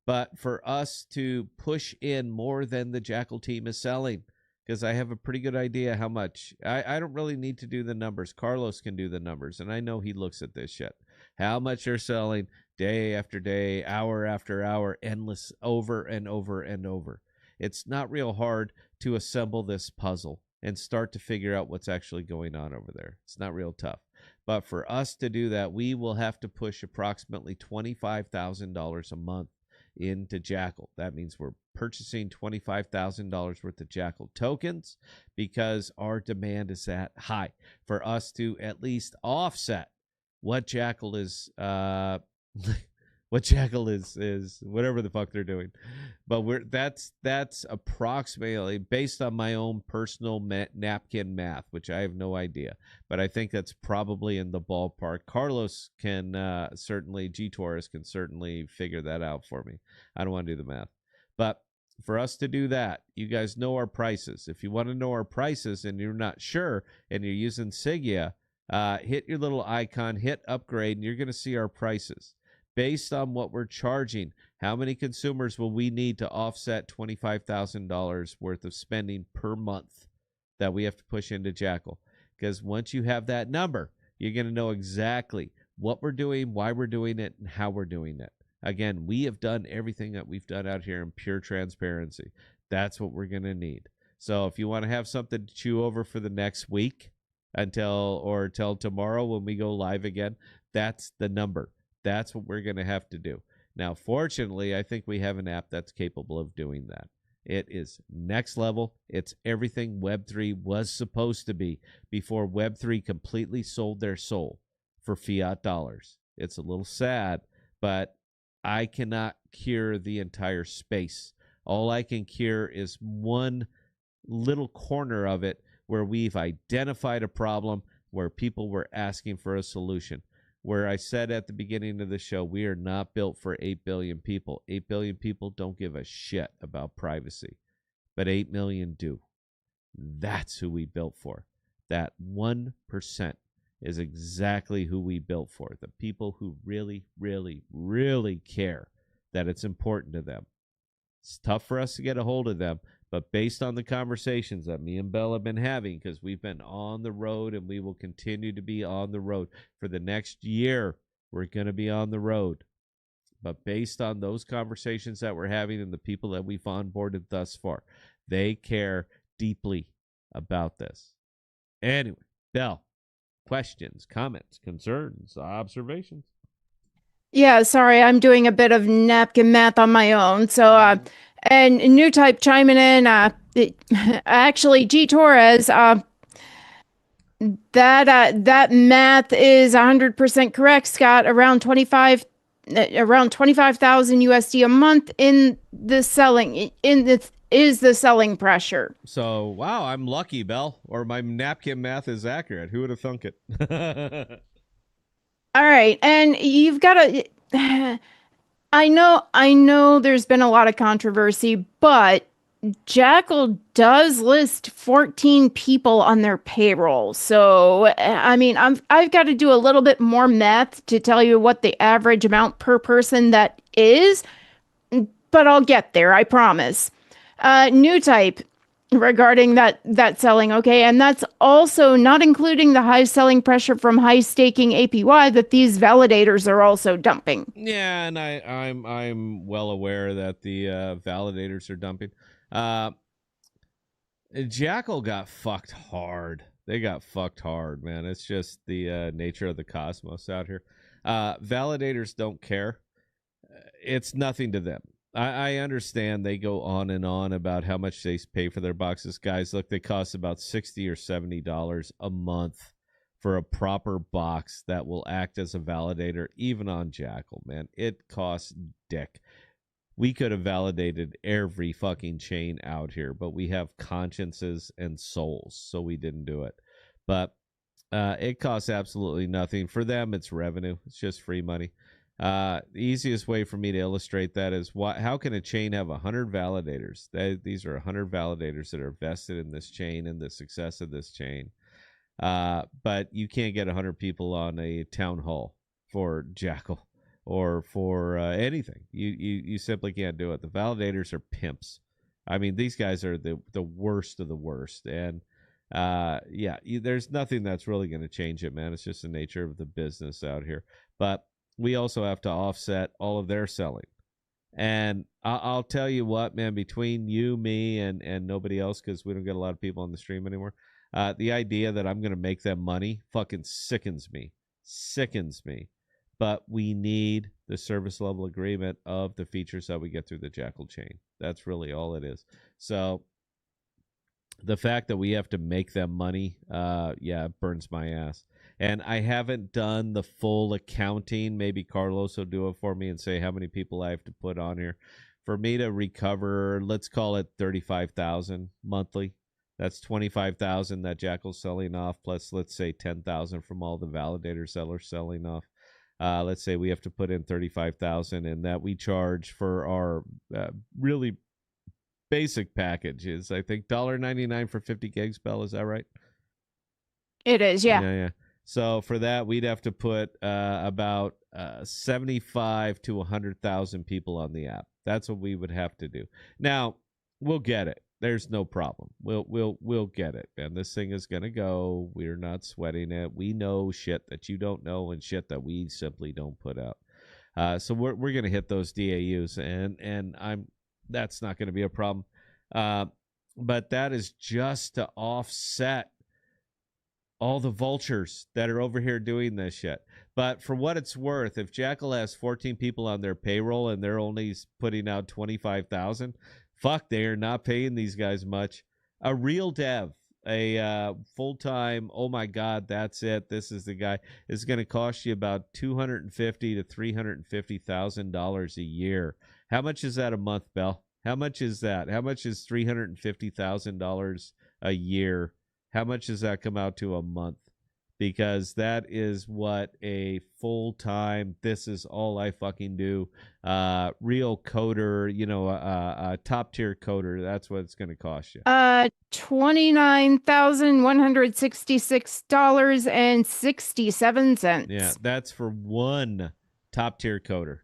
But for us to push in more than the Jackal team is selling, because I have a pretty good idea how much. I don't really need to do the numbers. Carlos can do the numbers, and I know he looks at this shit. How much they're selling day after day, hour after hour, endless, over and over and over. It's not real hard to assemble this puzzle and start to figure out what's actually going on over there. It's not real tough. But for us to do that, we will have to push approximately $25,000 a month into Jackal. That means we're purchasing $25,000 worth of Jackal tokens because our demand is that high for us to at least offset what Jackal is what Jackal is whatever the fuck they're doing. But that's approximately, based on my own personal napkin math, which I have no idea, but I think that's probably in the ballpark. Carlos can certainly, G Torres can certainly figure that out for me. I don't want to do the math, but for us to do that, you guys know our prices. If you want to know our prices and you're not sure and you're using Sigea, hit your little icon, hit upgrade, and you're going to see our prices. Based on what we're charging, how many consumers will we need to offset $25,000 worth of spending per month that we have to push into Jackal? Because once you have that number, you're going to know exactly what we're doing, why we're doing it, and how we're doing it. Again, we have done everything that we've done out here in pure transparency. That's what we're going to need. So if you want to have something to chew over for the next week until tomorrow when we go live again, that's the number. That's what we're going to have to do. Now, fortunately, I think we have an app that's capable of doing that. It is next level. It's everything Web3 was supposed to be before Web3 completely sold their soul for fiat dollars. It's a little sad, but I cannot cure the entire space. All I can cure is one little corner of it where we've identified a problem where people were asking for a solution. Where I said at the beginning of the show, we are not built for 8 billion people. 8 billion people don't give a shit about privacy, but 8 million do. That's who we built for. That 1% is exactly who we built for. The people who really, really, really care that it's important to them. It's tough for us to get a hold of them, but based on the conversations that me and Belle have been having, because we've been on the road and we will continue to be on the road for the next year, we're going to be on the road. But based on those conversations that we're having and the people that we've onboarded thus far, they care deeply about this. Anyway, Belle, questions, comments, concerns, observations? Yeah, sorry, I'm doing a bit of napkin math on my own. So, and new type chiming in. Actually, G Torres. That math is 100% correct, Scott. Around 25,000 USD a month in the selling is the selling pressure. So, wow, I'm lucky, Belle, or my napkin math is accurate. Who would have thunk it? All right, and you've got to. I know there's been a lot of controversy, but Jackal does list 14 people on their payroll. So, I mean, I've got to do a little bit more math to tell you what the average amount per person that is, but I'll get there, I promise. New type regarding that selling, okay, and that's also not including the high selling pressure from high staking APY that these validators are also dumping. Yeah, and I'm well aware that the validators are dumping. Jackal got fucked hard. They got fucked hard, man. It's just the nature of the cosmos out here. Validators don't care. It's nothing to them. I understand they go on and on about how much they pay for their boxes. Guys, look, they cost about $60 or $70 a month for a proper box that will act as a validator, even on Jackal, man. It costs dick. We could have validated every fucking chain out here, but we have consciences and souls, so we didn't do it. But it costs absolutely nothing. For them, it's revenue. It's just free money. The easiest way for me to illustrate that is how can a chain have 100 validators? These are 100 validators that are vested in this chain and the success of this chain. But you can't get 100 people on a town hall for Jackal or for anything. You simply can't do it. The validators are pimps. I mean, these guys are the worst of the worst. And there's nothing that's really going to change it, man. It's just the nature of the business out here. But we also have to offset all of their selling. And I'll tell you what, man, between you, me, and nobody else, because we don't get a lot of people on the stream anymore, the idea that I'm going to make them money fucking sickens me. But we need the service level agreement of the features that we get through the Jackal chain. That's really all it is. So the fact that we have to make them money, it burns my ass. And I haven't done the full accounting. Maybe Carlos will do it for me and say how many people I have to put on here. For me to recover, let's call it 35,000 monthly. That's 25,000 that Jackal's selling off, plus let's say 10,000 from all the validator sellers selling off. Let's say we have to put in 35,000, and that we charge for our really basic package is, I think, $1.99 for 50 gigs, Bell. Is that right? It is, yeah. Yeah. So for that, we'd have to put about 75 to 100,000 people on the app. That's what we would have to do. Now, we'll get it. There's no problem. We'll get it. And this thing is gonna go. We're not sweating it. We know shit that you don't know and shit that we simply don't put out. So we're gonna hit those DAUs, and that's not gonna be a problem. But that is just to offset all the vultures that are over here doing this shit. But for what it's worth, if Jackal has 14 people on their payroll and they're only putting out 25,000, fuck, they are not paying these guys much. A real dev, a full-time, oh my God, that's it, this is the guy, is going to cost you about $250,000 to $350,000 a year. How much is that a month, Bell? How much is that? How much is $350,000 a year? How much does that come out to a month? Because that is what a full-time, this is all I fucking do, real coder, a top-tier coder, that's what it's going to cost you. $29,166.67. Yeah, that's for one top-tier coder.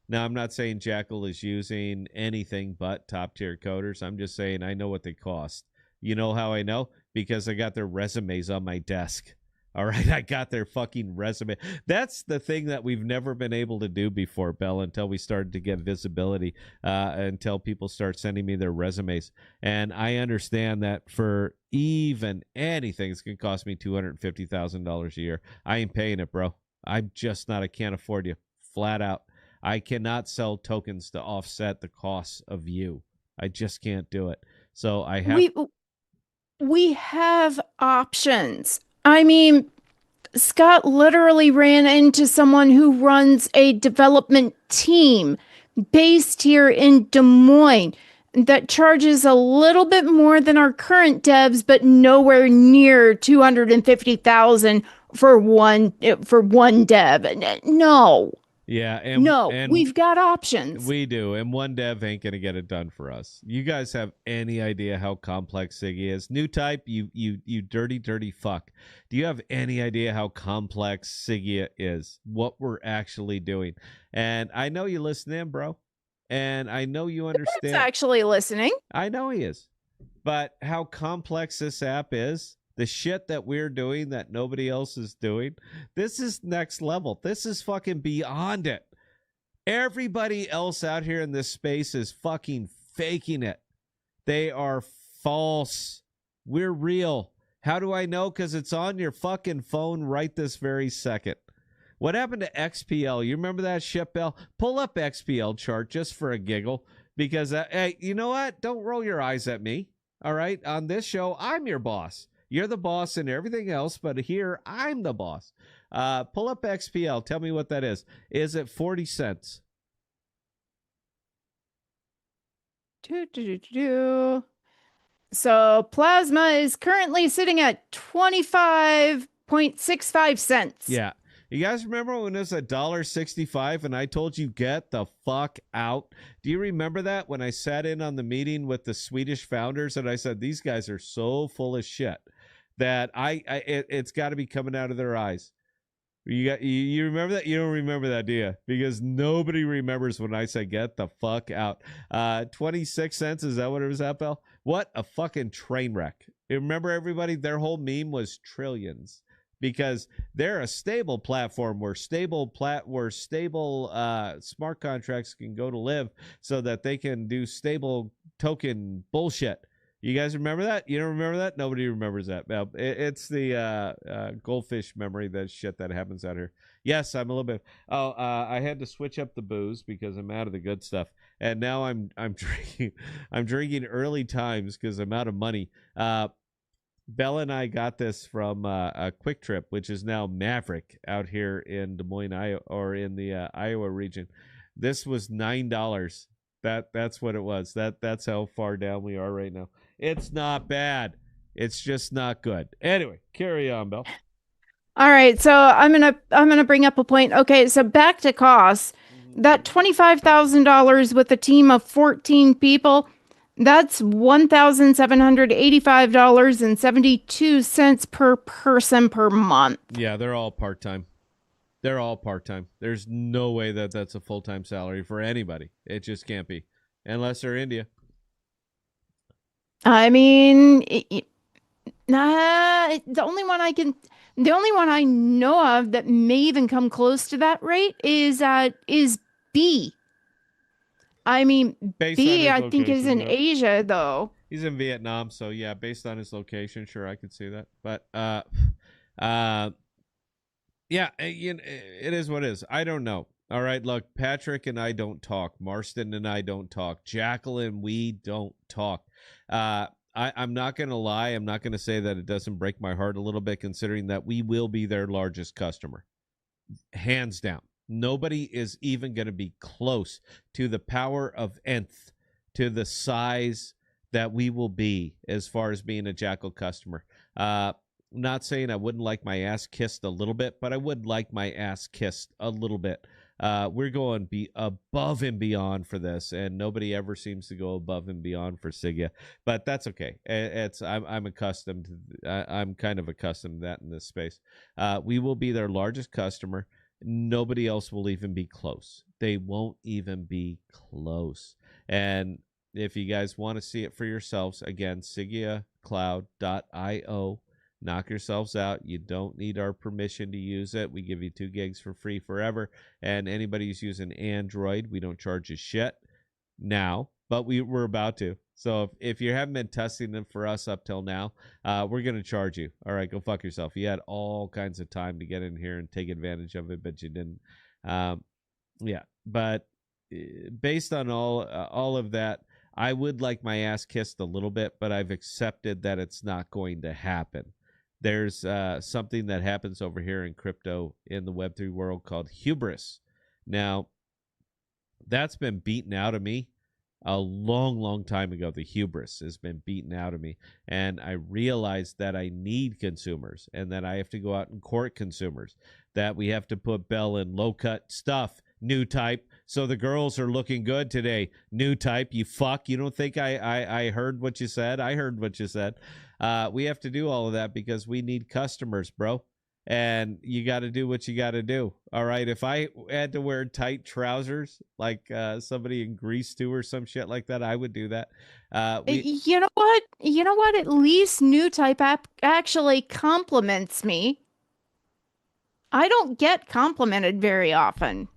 Now, I'm not saying Jackal is using anything but top-tier coders. I'm just saying I know what they cost. You know how I know? Because I got their resumes on my desk. All right, I got their fucking resume. That's the thing that we've never been able to do before, Bell, until we started to get visibility, until people start sending me their resumes. And I understand that for even anything, it's going to cost me $250,000 a year. I ain't paying it, bro. I'm just not. I can't afford you. Flat out. I cannot sell tokens to offset the costs of you. I just can't do it. So I have... We have options. I mean, Scott literally ran into someone who runs a development team based here in Des Moines that charges a little bit more than our current devs, but nowhere near $250,000 for one dev. No. Yeah, and we've got options. We do, and one dev ain't gonna get it done for us. You guys have any idea how complex Sigea is? New type, you dirty fuck. Do you have any idea how complex Sigea is? What we're actually doing? And I know you listen in, bro, and I know you understand. He's actually listening. I know he is, but how complex this app is. The shit that we're doing that nobody else is doing, this is next level. This is fucking beyond it. Everybody else out here in this space is fucking faking it. They are false. We're real. How do I know? Because it's on your fucking phone right this very second. What happened to XPL? You remember that shit, Bell? Pull up XPL chart just for a giggle. Because, hey, you know what? Don't roll your eyes at me. All right? On this show, I'm your boss. You're the boss and everything else, but here I'm the boss. Pull up XPL. Tell me what that is. Is it 40 cents? So Plasma is currently sitting at 25.65 cents. Yeah. You guys remember when it was $1.65 and I told you get the fuck out? Do you remember that when I sat in on the meeting with the Swedish founders and I said, these guys are so full of shit that it's got to be coming out of their eyes. You remember that? You don't remember that, do you? Because nobody remembers when I said get the fuck out. 26 cents, is that what it was at, Bell? What a fucking train wreck. You remember, everybody? Their whole meme was trillions. Because they're a stable platform where stable smart contracts can go to live so that they can do stable token bullshit. You guys remember that? You don't remember that? Nobody remembers that. It's the goldfish memory, that shit that happens out here. Yes, I'm a little bit. I had to switch up the booze because I'm out of the good stuff, and now I'm drinking. I'm drinking early times because I'm out of money. Bella and I got this from a Quick Trip, which is now Maverick out here in Des Moines, Iowa, or in the Iowa region. This was $9. That's what it was. That's how far down we are right now. It's not bad. It's just not good. Anyway, carry on, Belle. All right, so I'm gonna bring up a point. Okay, so back to costs. That $25,000 with a team of 14 people, That's $1,785.72 per person per month. Yeah, they're all part-time. They're all part-time. There's no way that that's a full-time salary for anybody. It just can't be. Unless they're India. I mean, the only one I know of that may even come close to that rate is B. I mean, Based on B, his I think is in location, yeah. Asia though. He's in Vietnam, so yeah, based on his location, sure, I could see that. But yeah, it is what it is. I don't know. All right, look, Patrick and I don't talk. Marston and I don't talk. Jackal and we don't talk. I'm not going to lie. I'm not going to say that it doesn't break my heart a little bit, considering that we will be their largest customer. Hands down. Nobody is even going to be close to the power of nth, to the size that we will be as far as being a Jackal customer. Not saying I wouldn't like my ass kissed a little bit, but I would like my ass kissed a little bit. We're going above and beyond for this, and nobody ever seems to go above and beyond for Sigea, but that's okay. I'm accustomed. I'm kind of accustomed to that in this space. We will be their largest customer. Nobody else will even be close. They won't even be close. And if you guys want to see it for yourselves, again, sigea-cloud.io. Knock yourselves out. You don't need our permission to use it. We give you 2 gigs for free forever. And anybody who's using Android, we don't charge you shit now, but we're about to. So if you haven't been testing them for us up till now, we're going to charge you. All right, go fuck yourself. You had all kinds of time to get in here and take advantage of it, but you didn't. Yeah, but based on all of that, I would like my ass kissed a little bit, but I've accepted that it's not going to happen. There's something that happens over here in crypto in the Web3 world called hubris. Now, that's been beaten out of me a long, long time ago. The hubris has been beaten out of me. And I realized that I need consumers and that I have to go out and court consumers, that we have to put Bell in low-cut stuff, new type. So the girls are looking good today. New type, you fuck. You don't think I heard what you said? I heard what you said. We have to do all of that because we need customers, bro. And you got to do what you got to do. All right. If I had to wear tight trousers like somebody in Greece too or some shit like that, I would do that. You know what? You know what? At least New Type app actually compliments me. I don't get complimented very often.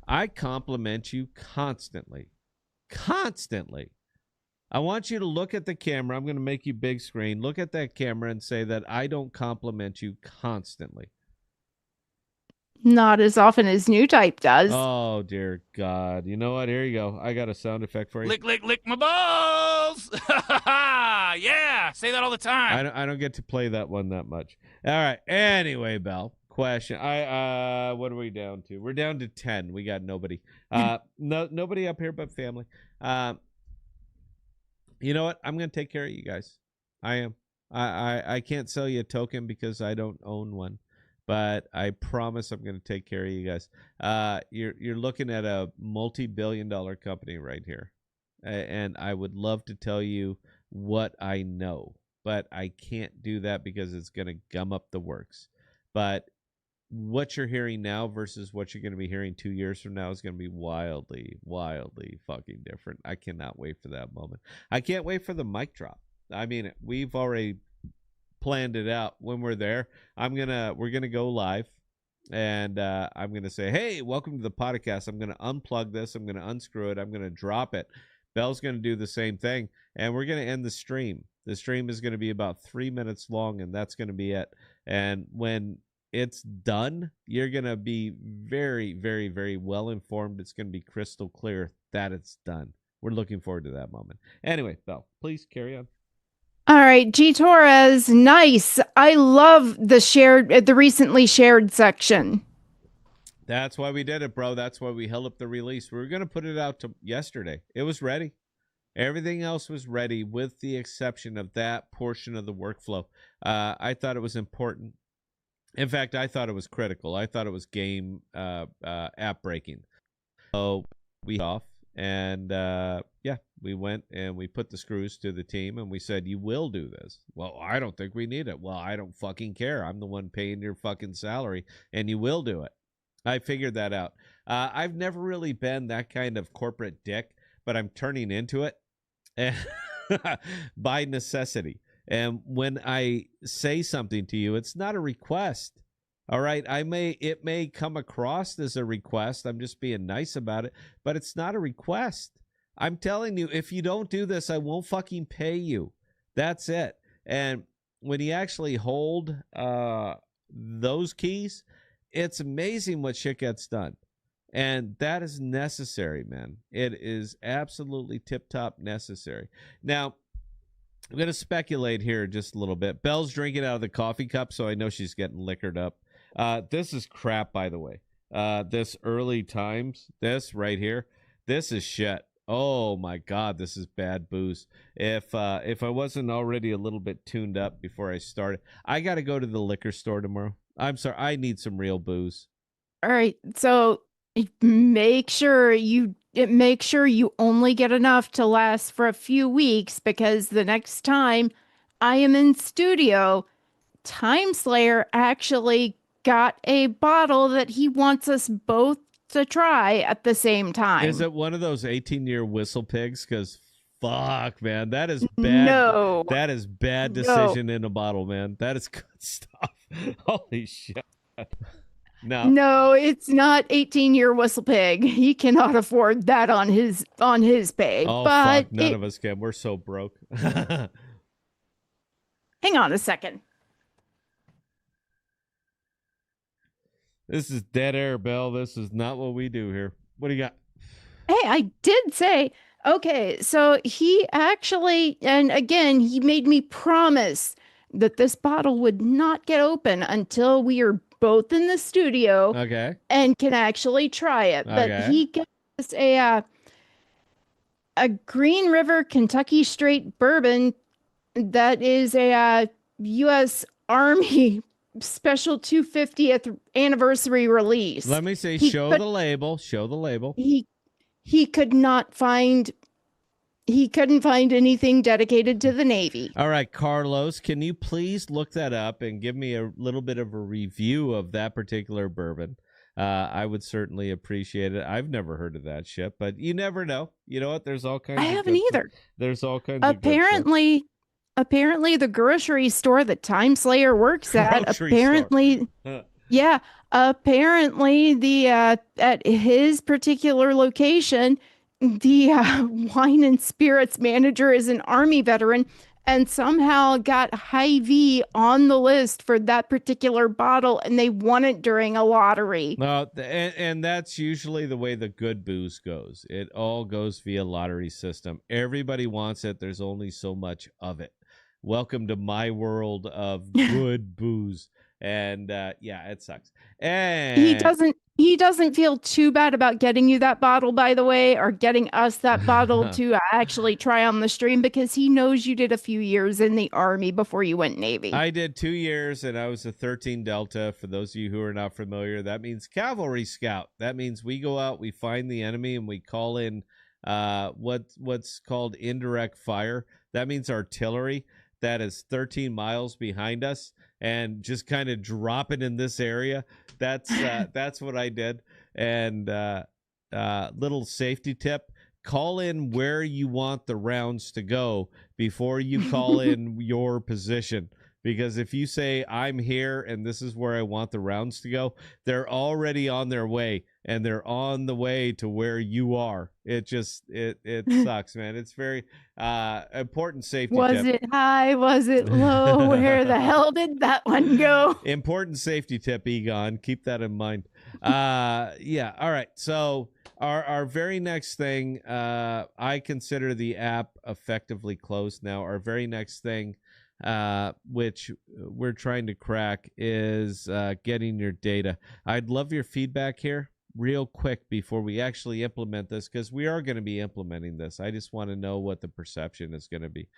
I compliment you constantly. Constantly. I want you to look at the camera. I'm going to make you big screen. Look at that camera and say that I don't compliment you constantly. Not as often as New Type does. Oh, dear God. You know what? Here you go. I got a sound effect for you. Lick, lick, lick my balls. Yeah, say that all the time. I don't get to play that one that much. All right. Anyway, Bell, question. What are we down to? We're down to 10. We got nobody. Nobody up here but family. You know what? I'm going to take care of you guys. I am. I can't sell you a token because I don't own one, but I promise I'm going to take care of you guys. You're looking at a multi-billion-dollar company right here, and I would love to tell you what I know, but I can't do that because it's going to gum up the works. But what you're hearing now versus what you're going to be hearing 2 years from now is going to be wildly, wildly fucking different. I cannot wait for that moment. I can't wait for the mic drop. I mean, we've already planned it out. When we're there, we're gonna go live, and I'm gonna say, "Hey, welcome to the podcast." I'm gonna unplug this. I'm gonna unscrew it. I'm gonna drop it. Bell's gonna do the same thing, and we're gonna end the stream. The stream is gonna be about 3 minutes long, and that's gonna be it. And when it's done, you're going to be very, very, very well informed. It's going to be crystal clear that it's done. We're looking forward to that moment. Anyway, Belle, please carry on. All right, G Torres, nice. I love the recently shared section. That's why we did it, bro. That's why we held up the release. We were going to put it out yesterday. It was ready. Everything else was ready with the exception of that portion of the workflow. I thought it was important. In fact, I thought it was critical. I thought it was game app breaking. So we off, And yeah, we went and we put the screws to the team and we said, you will do this. Well, I don't think we need it. Well, I don't fucking care. I'm the one paying your fucking salary, and you will do it. I figured that out. I've never really been that kind of corporate dick, but I'm turning into it by necessity. And when I say something to you, it's not a request. All right, it may come across as a request. I'm just being nice about it, but it's not a request. I'm telling you, if you don't do this, I won't fucking pay you. That's it. And when you actually hold those keys, it's amazing what shit gets done. And that is necessary, man. It is absolutely tip-top necessary. Now, I'm going to speculate here just a little bit. Belle's drinking out of the coffee cup, so I know she's getting liquored up. This is crap, by the way. This early times, this right here, this is shit. Oh my God, this is bad booze. If I wasn't already a little bit tuned up before I started, I got to go to the liquor store tomorrow. I'm sorry, I need some real booze. All right, so make sure you only get enough to last for a few weeks, because the next time I am in studio, Time Slayer actually got a bottle that he wants us both to try at the same time. Is it one of those 18-year whistle pigs? Because fuck, man, that is bad. No. That is bad decision in a bottle, man. That is good stuff. Holy shit. No, it's not 18-year whistle pig. He cannot afford that on his pay. Oh, but fuck. None of us can. We're so broke. Hang on a second. This is dead air, Belle. This is not what we do here. What do you got? Hey, I did say, okay, so he actually, and again, he made me promise that this bottle would not get open until we are both in the studio, okay, and can actually try it. But he got us a Green River Kentucky Straight Bourbon that is a U.S. Army Special 250th anniversary release. Let me see. Show the label. Show the label. He couldn't find anything dedicated to the Navy. All right, Carlos, can you please look that up and give me a little bit of a review of that particular bourbon? I would certainly appreciate it. I've never heard of that shit, but you never know. You know what? There's all kinds. I haven't either. There's all kinds. Apparently, the grocery store that Time Slayer works at. Apparently, yeah. Apparently, the at his particular location, the wine and spirits manager is an Army veteran, and somehow got Hy-Vee on the list for that particular bottle, and they won it during a lottery. No, and that's usually the way the good booze goes. It all goes via lottery system. Everybody wants it. There's only so much of it. Welcome to my world of good booze. And yeah, it sucks. And he doesn't feel too bad about getting you that bottle, by the way, or getting us that bottle to actually try on the stream, because he knows you did a few years in the Army before you went Navy. I did 2 years, and I was a 13 Delta. For those of you who are not familiar, that means cavalry scout. That means we go out, we find the enemy, and we call in what's called indirect fire. That means artillery that is 13 miles behind us, and just kind of drop it in this area. That's what I did. And little safety tip: call in where you want the rounds to go before you call in your position. Because if you say, I'm here and this is where I want the rounds to go, they're already on their way, and they're on the way to where you are. It sucks, man. It's very important safety tip. Was it high? Was it low? Where the hell did that one go? Important safety tip, Egon. Keep that in mind. Yeah. All right. So our very next thing, I consider the app effectively closed now. Our very next thing, which we're trying to crack, is getting your data. I'd love your feedback here real quick before we actually implement this, because we are going to be implementing this. I just want to know what the perception is going to be.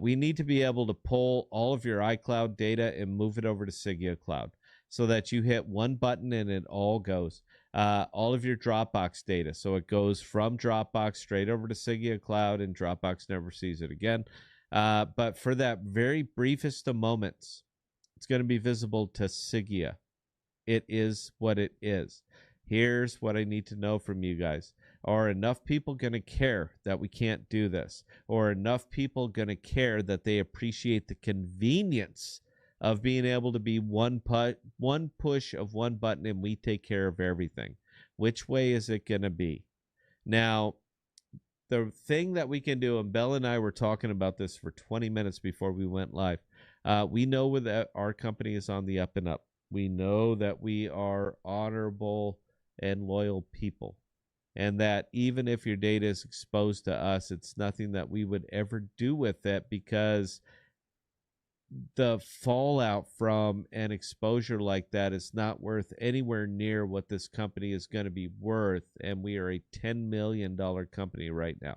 We need to be able to pull all of your iCloud data and move it over to Sigea Cloud, so that you hit one button and it all goes. all of your Dropbox data. So it goes from Dropbox straight over to Sigea Cloud, and Dropbox never sees it again. But for that very briefest of moments, it's going to be visible to Sigea. It is what it is. Here's what I need to know from you guys. Are enough people going to care that we can't do this? Or are enough people going to care that they appreciate the convenience of being able to be one push of one button and we take care of everything? Which way is it going to be? Now, the thing that we can do, and Belle and I were talking about this for 20 minutes before we went live. We know that our company is on the up and up. We know that we are honorable and loyal people, and that even if your data is exposed to us, it's nothing that we would ever do with it, because the fallout from an exposure like that is not worth anywhere near what this company is going to be worth. And we are a $10 million company right now.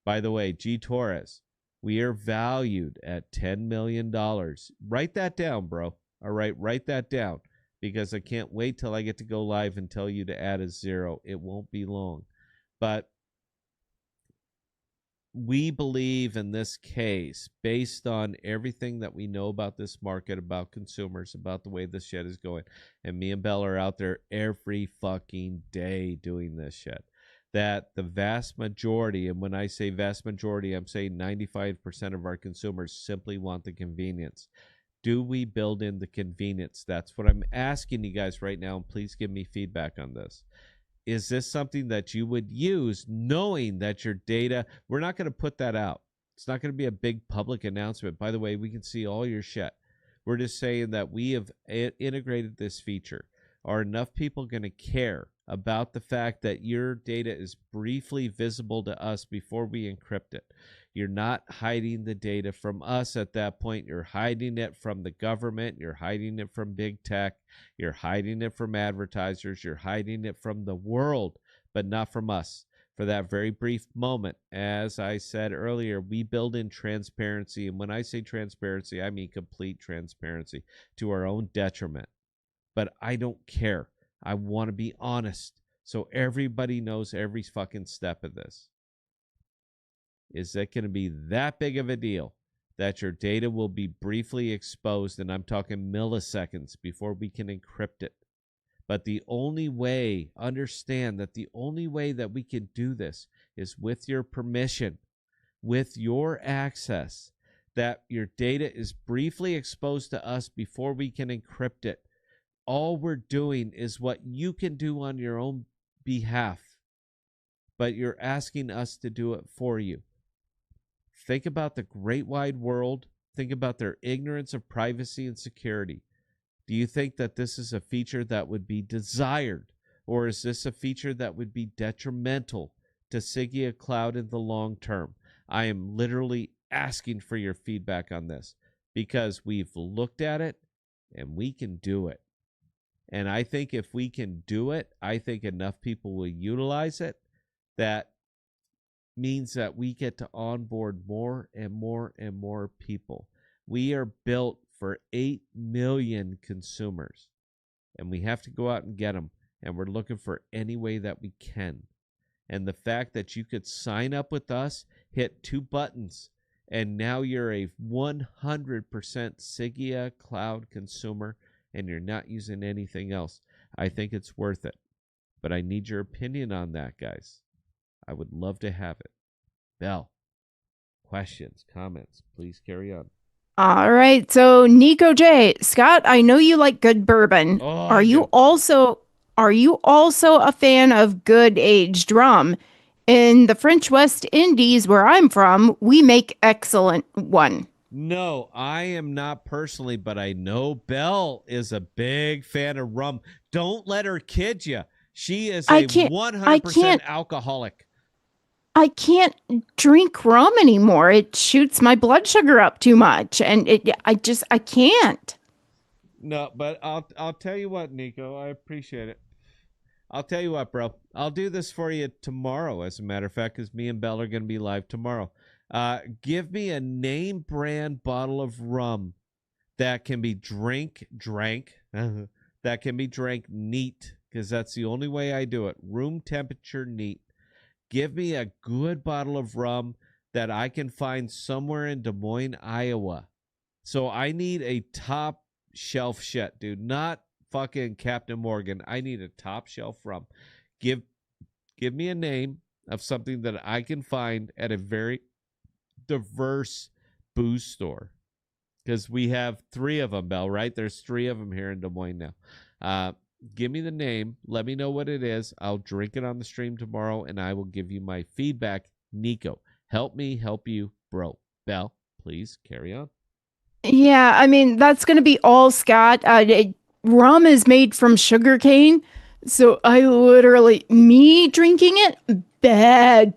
By the way, G Torres, we are valued at $10 million. Write that down, bro. All right, write that down, because I can't wait till I get to go live and tell you to add a zero. It won't be long. But we believe in this case, based on everything that we know about this market, about consumers, about the way this shit is going, and me and Belle are out there every fucking day doing this shit, that the vast majority, and when I say vast majority, I'm saying 95% of our consumers simply want the convenience. Do we build in the convenience? That's what I'm asking you guys right now, and please give me feedback on this. Is this something that you would use, knowing that your data, we're not going to put that out. It's not going to be a big public announcement. By the way, we can see all your shit. We're just saying that we have integrated this feature. Are enough people going to care about the fact that your data is briefly visible to us before we encrypt it? You're not hiding the data from us at that point. You're hiding it from the government. You're hiding it from big tech. You're hiding it from advertisers. You're hiding it from the world, but not from us. For that very brief moment, as I said earlier, we build in transparency. And when I say transparency, I mean complete transparency, to our own detriment. But I don't care. I want to be honest, so everybody knows every fucking step of this. Is that going to be that big of a deal that your data will be briefly exposed, and I'm talking milliseconds, before we can encrypt it? But the only way, understand that the only way that we can do this is with your permission, with your access, that your data is briefly exposed to us before we can encrypt it. All we're doing is what you can do on your own behalf, but you're asking us to do it for you. Think about the great wide world. Think about their ignorance of privacy and security. Do you think that this is a feature that would be desired, or is this a feature that would be detrimental to Sigea Cloud in the long term? I am literally asking for your feedback on this, because we've looked at it and we can do it. And I think if we can do it, I think enough people will utilize it. That means that we get to onboard more and more and more people. We are built for 8 million consumers, and we have to go out and get them. And we're looking for any way that we can. And the fact that you could sign up with us, hit 2 buttons, and now you're a 100% Sigea Cloud consumer, and you're not using anything else, I think it's worth it. But I need your opinion on that, guys. I would love to have it. Belle, questions, comments, please carry on. All right. So Nico J, Scott, I know you like good bourbon. Oh, Are you also a fan of good aged rum? In the French West Indies, where I'm from, we make excellent one. No, I am not personally, but I know Belle is a big fan of rum. Don't let her kid you. She is a 100% alcoholic. I can't drink rum anymore. It shoots my blood sugar up too much, and I can't. No, but I'll tell you what, Nico, I appreciate it. I'll tell you what, bro. I'll do this for you tomorrow, as a matter of fact, because me and Belle are going to be live tomorrow. Give me a name brand bottle of rum that can be drank, that can be drank neat because that's the only way I do it. Room temperature neat. Give me a good bottle of rum that I can find somewhere in Des Moines, Iowa. So I need a top shelf shit, dude. Not fucking Captain Morgan. I need a top shelf rum. Give me a name of something that I can find at a very diverse booze store. Because we have 3 of them, Bell, right? There's 3 of them here in Des Moines now. Give me the name. Let me know what it is. I'll drink it on the stream tomorrow, and I will give you my feedback. Nico, help me help you, bro. Bell, please carry on. Yeah, I mean, that's going to be all Scott. Rum is made from sugar cane. So I literally, me drinking it, bad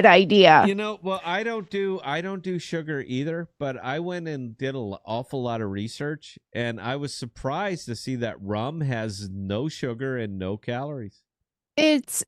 idea. You know, well, I don't do sugar either, but I went and did an awful lot of research, and I was surprised to see that rum has no sugar and no calories. It's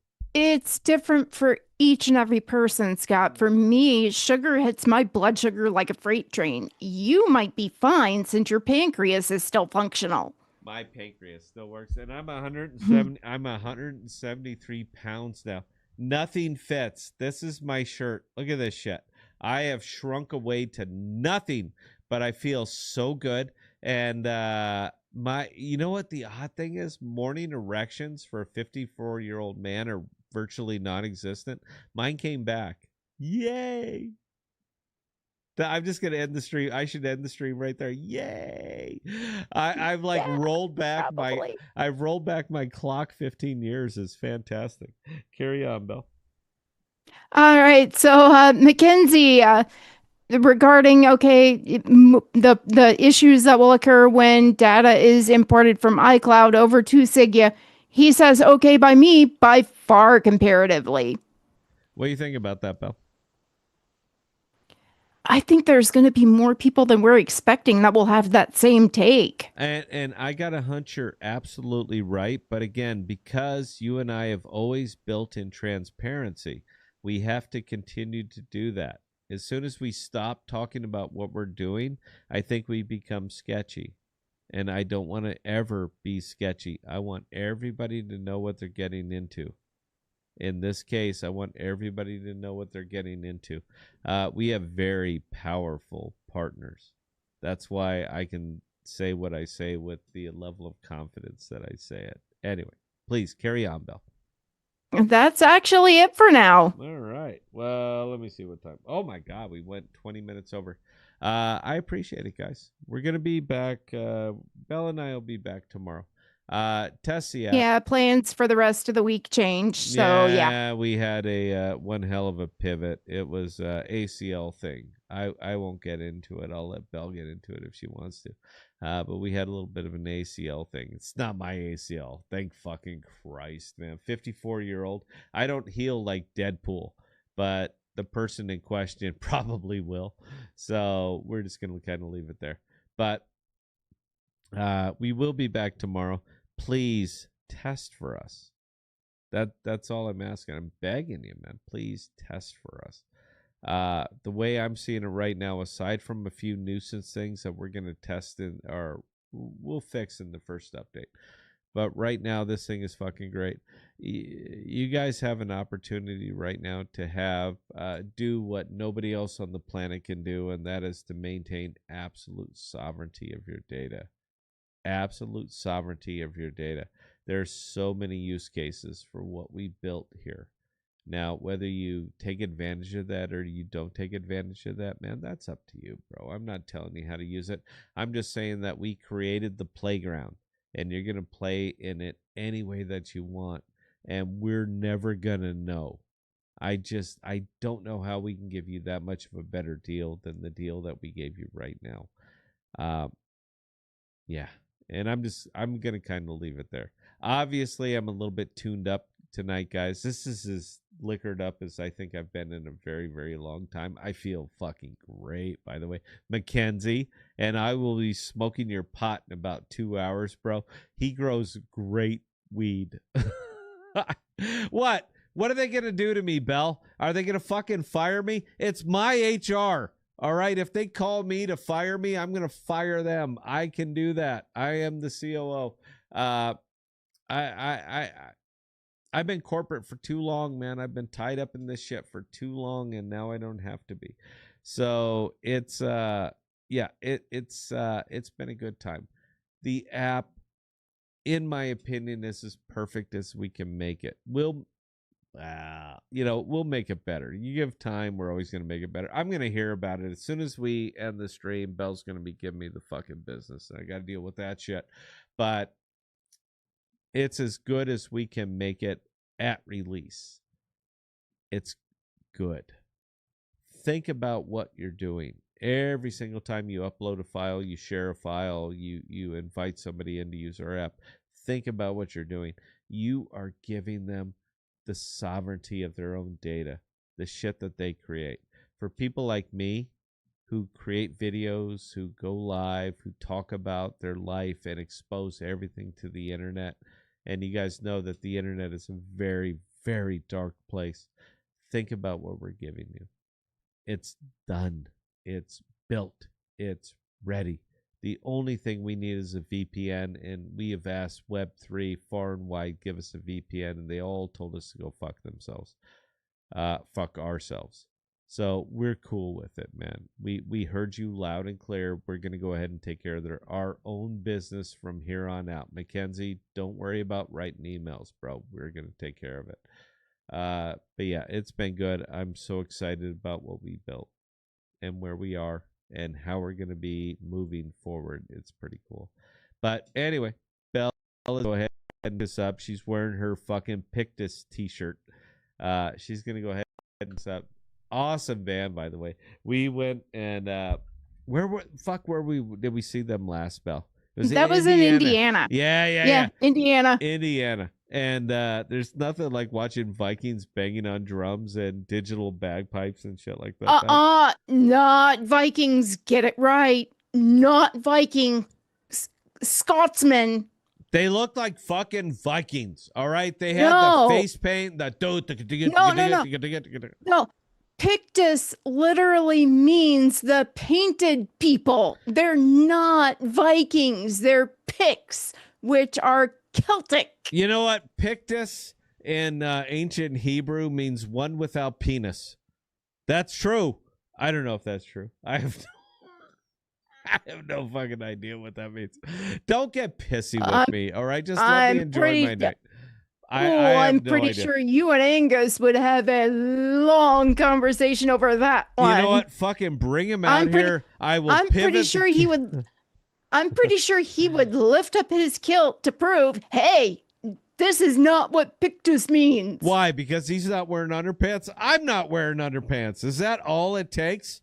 different for each and every person, Scott. For me, sugar hits my blood sugar like a freight train. You might be fine since your pancreas is still functional. My pancreas still works, and I'm 170. I'm 173 pounds now. Nothing fits. This is my shirt. Look at this shit. I have shrunk away to nothing, but I feel so good. And you know what the odd thing is? Morning erections for a 54-year-old man are virtually non-existent. Mine came back. Yay! I'm just gonna end the stream. I should end the stream right there. Yay! I've like rolled back I've rolled back my clock 15 years. Is fantastic. Carry on, Bill. All right, so Mackenzie, regarding the issues that will occur when data is imported from iCloud over to Sigea, he says okay by me by far comparatively. What do you think about that, Bill? I think there's going to be more people than we're expecting that will have that same take. And I got a hunch you're absolutely right. But again, because you and I have always built in transparency, we have to continue to do that. As soon as we stop talking about what we're doing, I think we become sketchy. And I don't want to ever be sketchy. I want everybody to know what they're getting into. In this case, I want everybody to know what they're getting into. We have very powerful partners. That's why I can say what I say with the level of confidence that I say it. Anyway, please carry on, Bill. That's actually it for now. All right. Well, let me see what time. Oh, my God. We went 20 minutes over. I appreciate it, guys. We're going to be back. Bella and I will be back tomorrow. Test the app. Yeah, plans for the rest of the week change. So yeah. We had a one hell of a pivot. It was ACL thing. I won't get into it. I'll let Belle get into it if she wants to. But we had a little bit of an ACL thing. It's not my ACL. Thank fucking Christ, man. 54-year-old. I don't heal like Deadpool, but the person in question probably will. So we're just gonna kind of leave it there. But we will be back tomorrow. Please test for us. That's all I'm asking. I'm begging you, man. Please test for us. The way I'm seeing it right now, aside from a few nuisance things that we're going to test or we'll fix in the first update. But right now, this thing is fucking great. You guys have an opportunity right now to have do what nobody else on the planet can do, and that is to maintain absolute sovereignty of your data. Absolute sovereignty of your data. There's so many use cases for what we built here. Now, whether you take advantage of that or you don't take advantage of that, man, that's up to you, bro. I'm not telling you how to use it. I'm just saying that we created the playground, and you're going to play in it any way that you want, and we're never going to know. I don't know how we can give you that much of a better deal than the deal that we gave you right now. Yeah. And I'm going to kind of leave it there. Obviously, I'm a little bit tuned up tonight, guys. This is as liquored up as I think I've been in a very, very long time. I feel fucking great, by the way. Mackenzie, and I will be smoking your pot in about 2 hours, bro. He grows great weed. What? What are they going to do to me, Bell? Are they going to fucking fire me? It's my HR. All right, if they call me to fire me, I'm going to fire them. I can do that. I am the COO. I've been corporate for too long, man. I've been tied up in this shit for too long, and now I don't have to be. So it's it's been a good time. The app, in my opinion, is as perfect as we can make it. We'll make it better. You give time, we're always going to make it better. I'm going to hear about it as soon as we end the stream. Bell's going to be giving me the fucking business, and I got to deal with that shit. But it's as good as we can make it at release. It's good. Think about what you're doing. Every single time you upload a file, you share a file, you invite somebody in to use our app, think about what you're doing. You are giving them the sovereignty of their own data, the shit that they create. For people like me who create videos, who go live, who talk about their life and expose everything to the internet, and you guys know that the internet is a very, very dark place. Think about what we're giving you. It's done. It's built. It's ready. The only thing we need is a VPN, and we have asked Web3 far and wide, give us a VPN, and they all told us to go fuck themselves. Fuck ourselves. So we're cool with it, man. We heard you loud and clear. We're going to go ahead and take care of our own business from here on out. Mackenzie, don't worry about writing emails, bro. We're going to take care of it. But yeah, it's been good. I'm so excited about what we built and where we are and how we're going to be moving forward. It's pretty cool. But anyway, Belle, go ahead and this up. She's wearing her fucking Pictus t-shirt. She's going to go ahead and this up. Awesome band, by the way. We went and where did we see them last, Belle? That was in Indiana. Yeah. Indiana. And there's nothing like watching Vikings banging on drums and digital bagpipes and shit like that. Not Vikings. Get it right. Not Viking. Scotsmen. They look like fucking Vikings. All right. They had the face paint. No. Pictus literally means the painted people. They're not Vikings. They're Picts, which are Celtic. You know what? Pictus in ancient Hebrew means one without penis. That's true. I don't know if that's true. I have no fucking idea what that means. Don't get pissy with me, all right? Just let me enjoy my night. I'm pretty sure you and Angus would have a long conversation over that one. You know what? Fucking bring him out here. I'm pretty sure he would. I'm pretty sure he would lift up his kilt to prove, hey, this is not what Pictus means. Why? Because he's not wearing underpants? I'm not wearing underpants. Is that all it takes?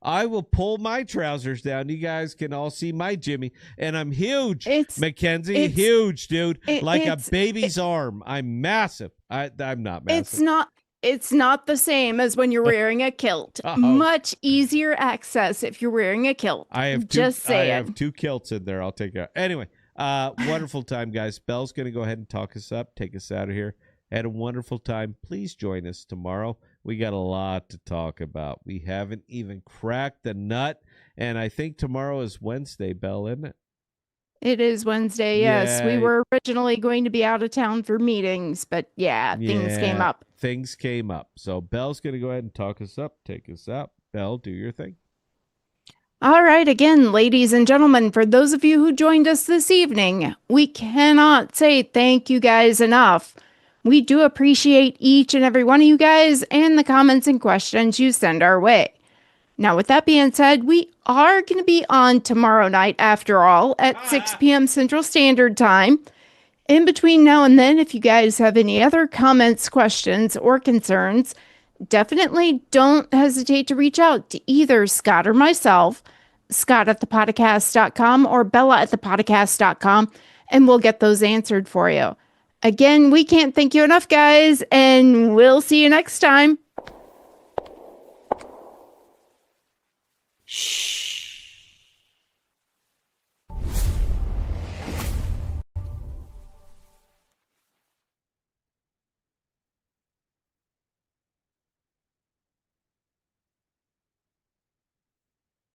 I will pull my trousers down. You guys can all see my Jimmy. And I'm huge, Mackenzie. Huge, dude. Like a baby's arm. I'm massive. I'm not massive. It's not the same as when you're wearing a kilt. Much easier access if you're wearing a kilt. I have two kilts in there. I'll take it. Anyway, wonderful time, guys. Belle's going to go ahead and talk us up, take us out of here. Had a wonderful time. Please join us tomorrow. We got a lot to talk about. We haven't even cracked the nut. And I think tomorrow is Wednesday, Belle, isn't it? It is Wednesday, yes. We were originally going to be out of town for meetings, but things came up. Things came up. So Belle's going to go ahead and talk us up, take us out. Belle, do your thing. All right. Again, ladies and gentlemen, for those of you who joined us this evening, we cannot say thank you guys enough. We do appreciate each and every one of you guys and the comments and questions you send our way. Now, with that being said, we are going to be on tomorrow night, after all, at 6 p.m. Central Standard Time. In between now and then, if you guys have any other comments, questions, or concerns, definitely don't hesitate to reach out to either Scott or myself, Scott@thepodcast.com or Bella@thepodcast.com, and we'll get those answered for you. Again, we can't thank you enough, guys, and we'll see you next time. Shh.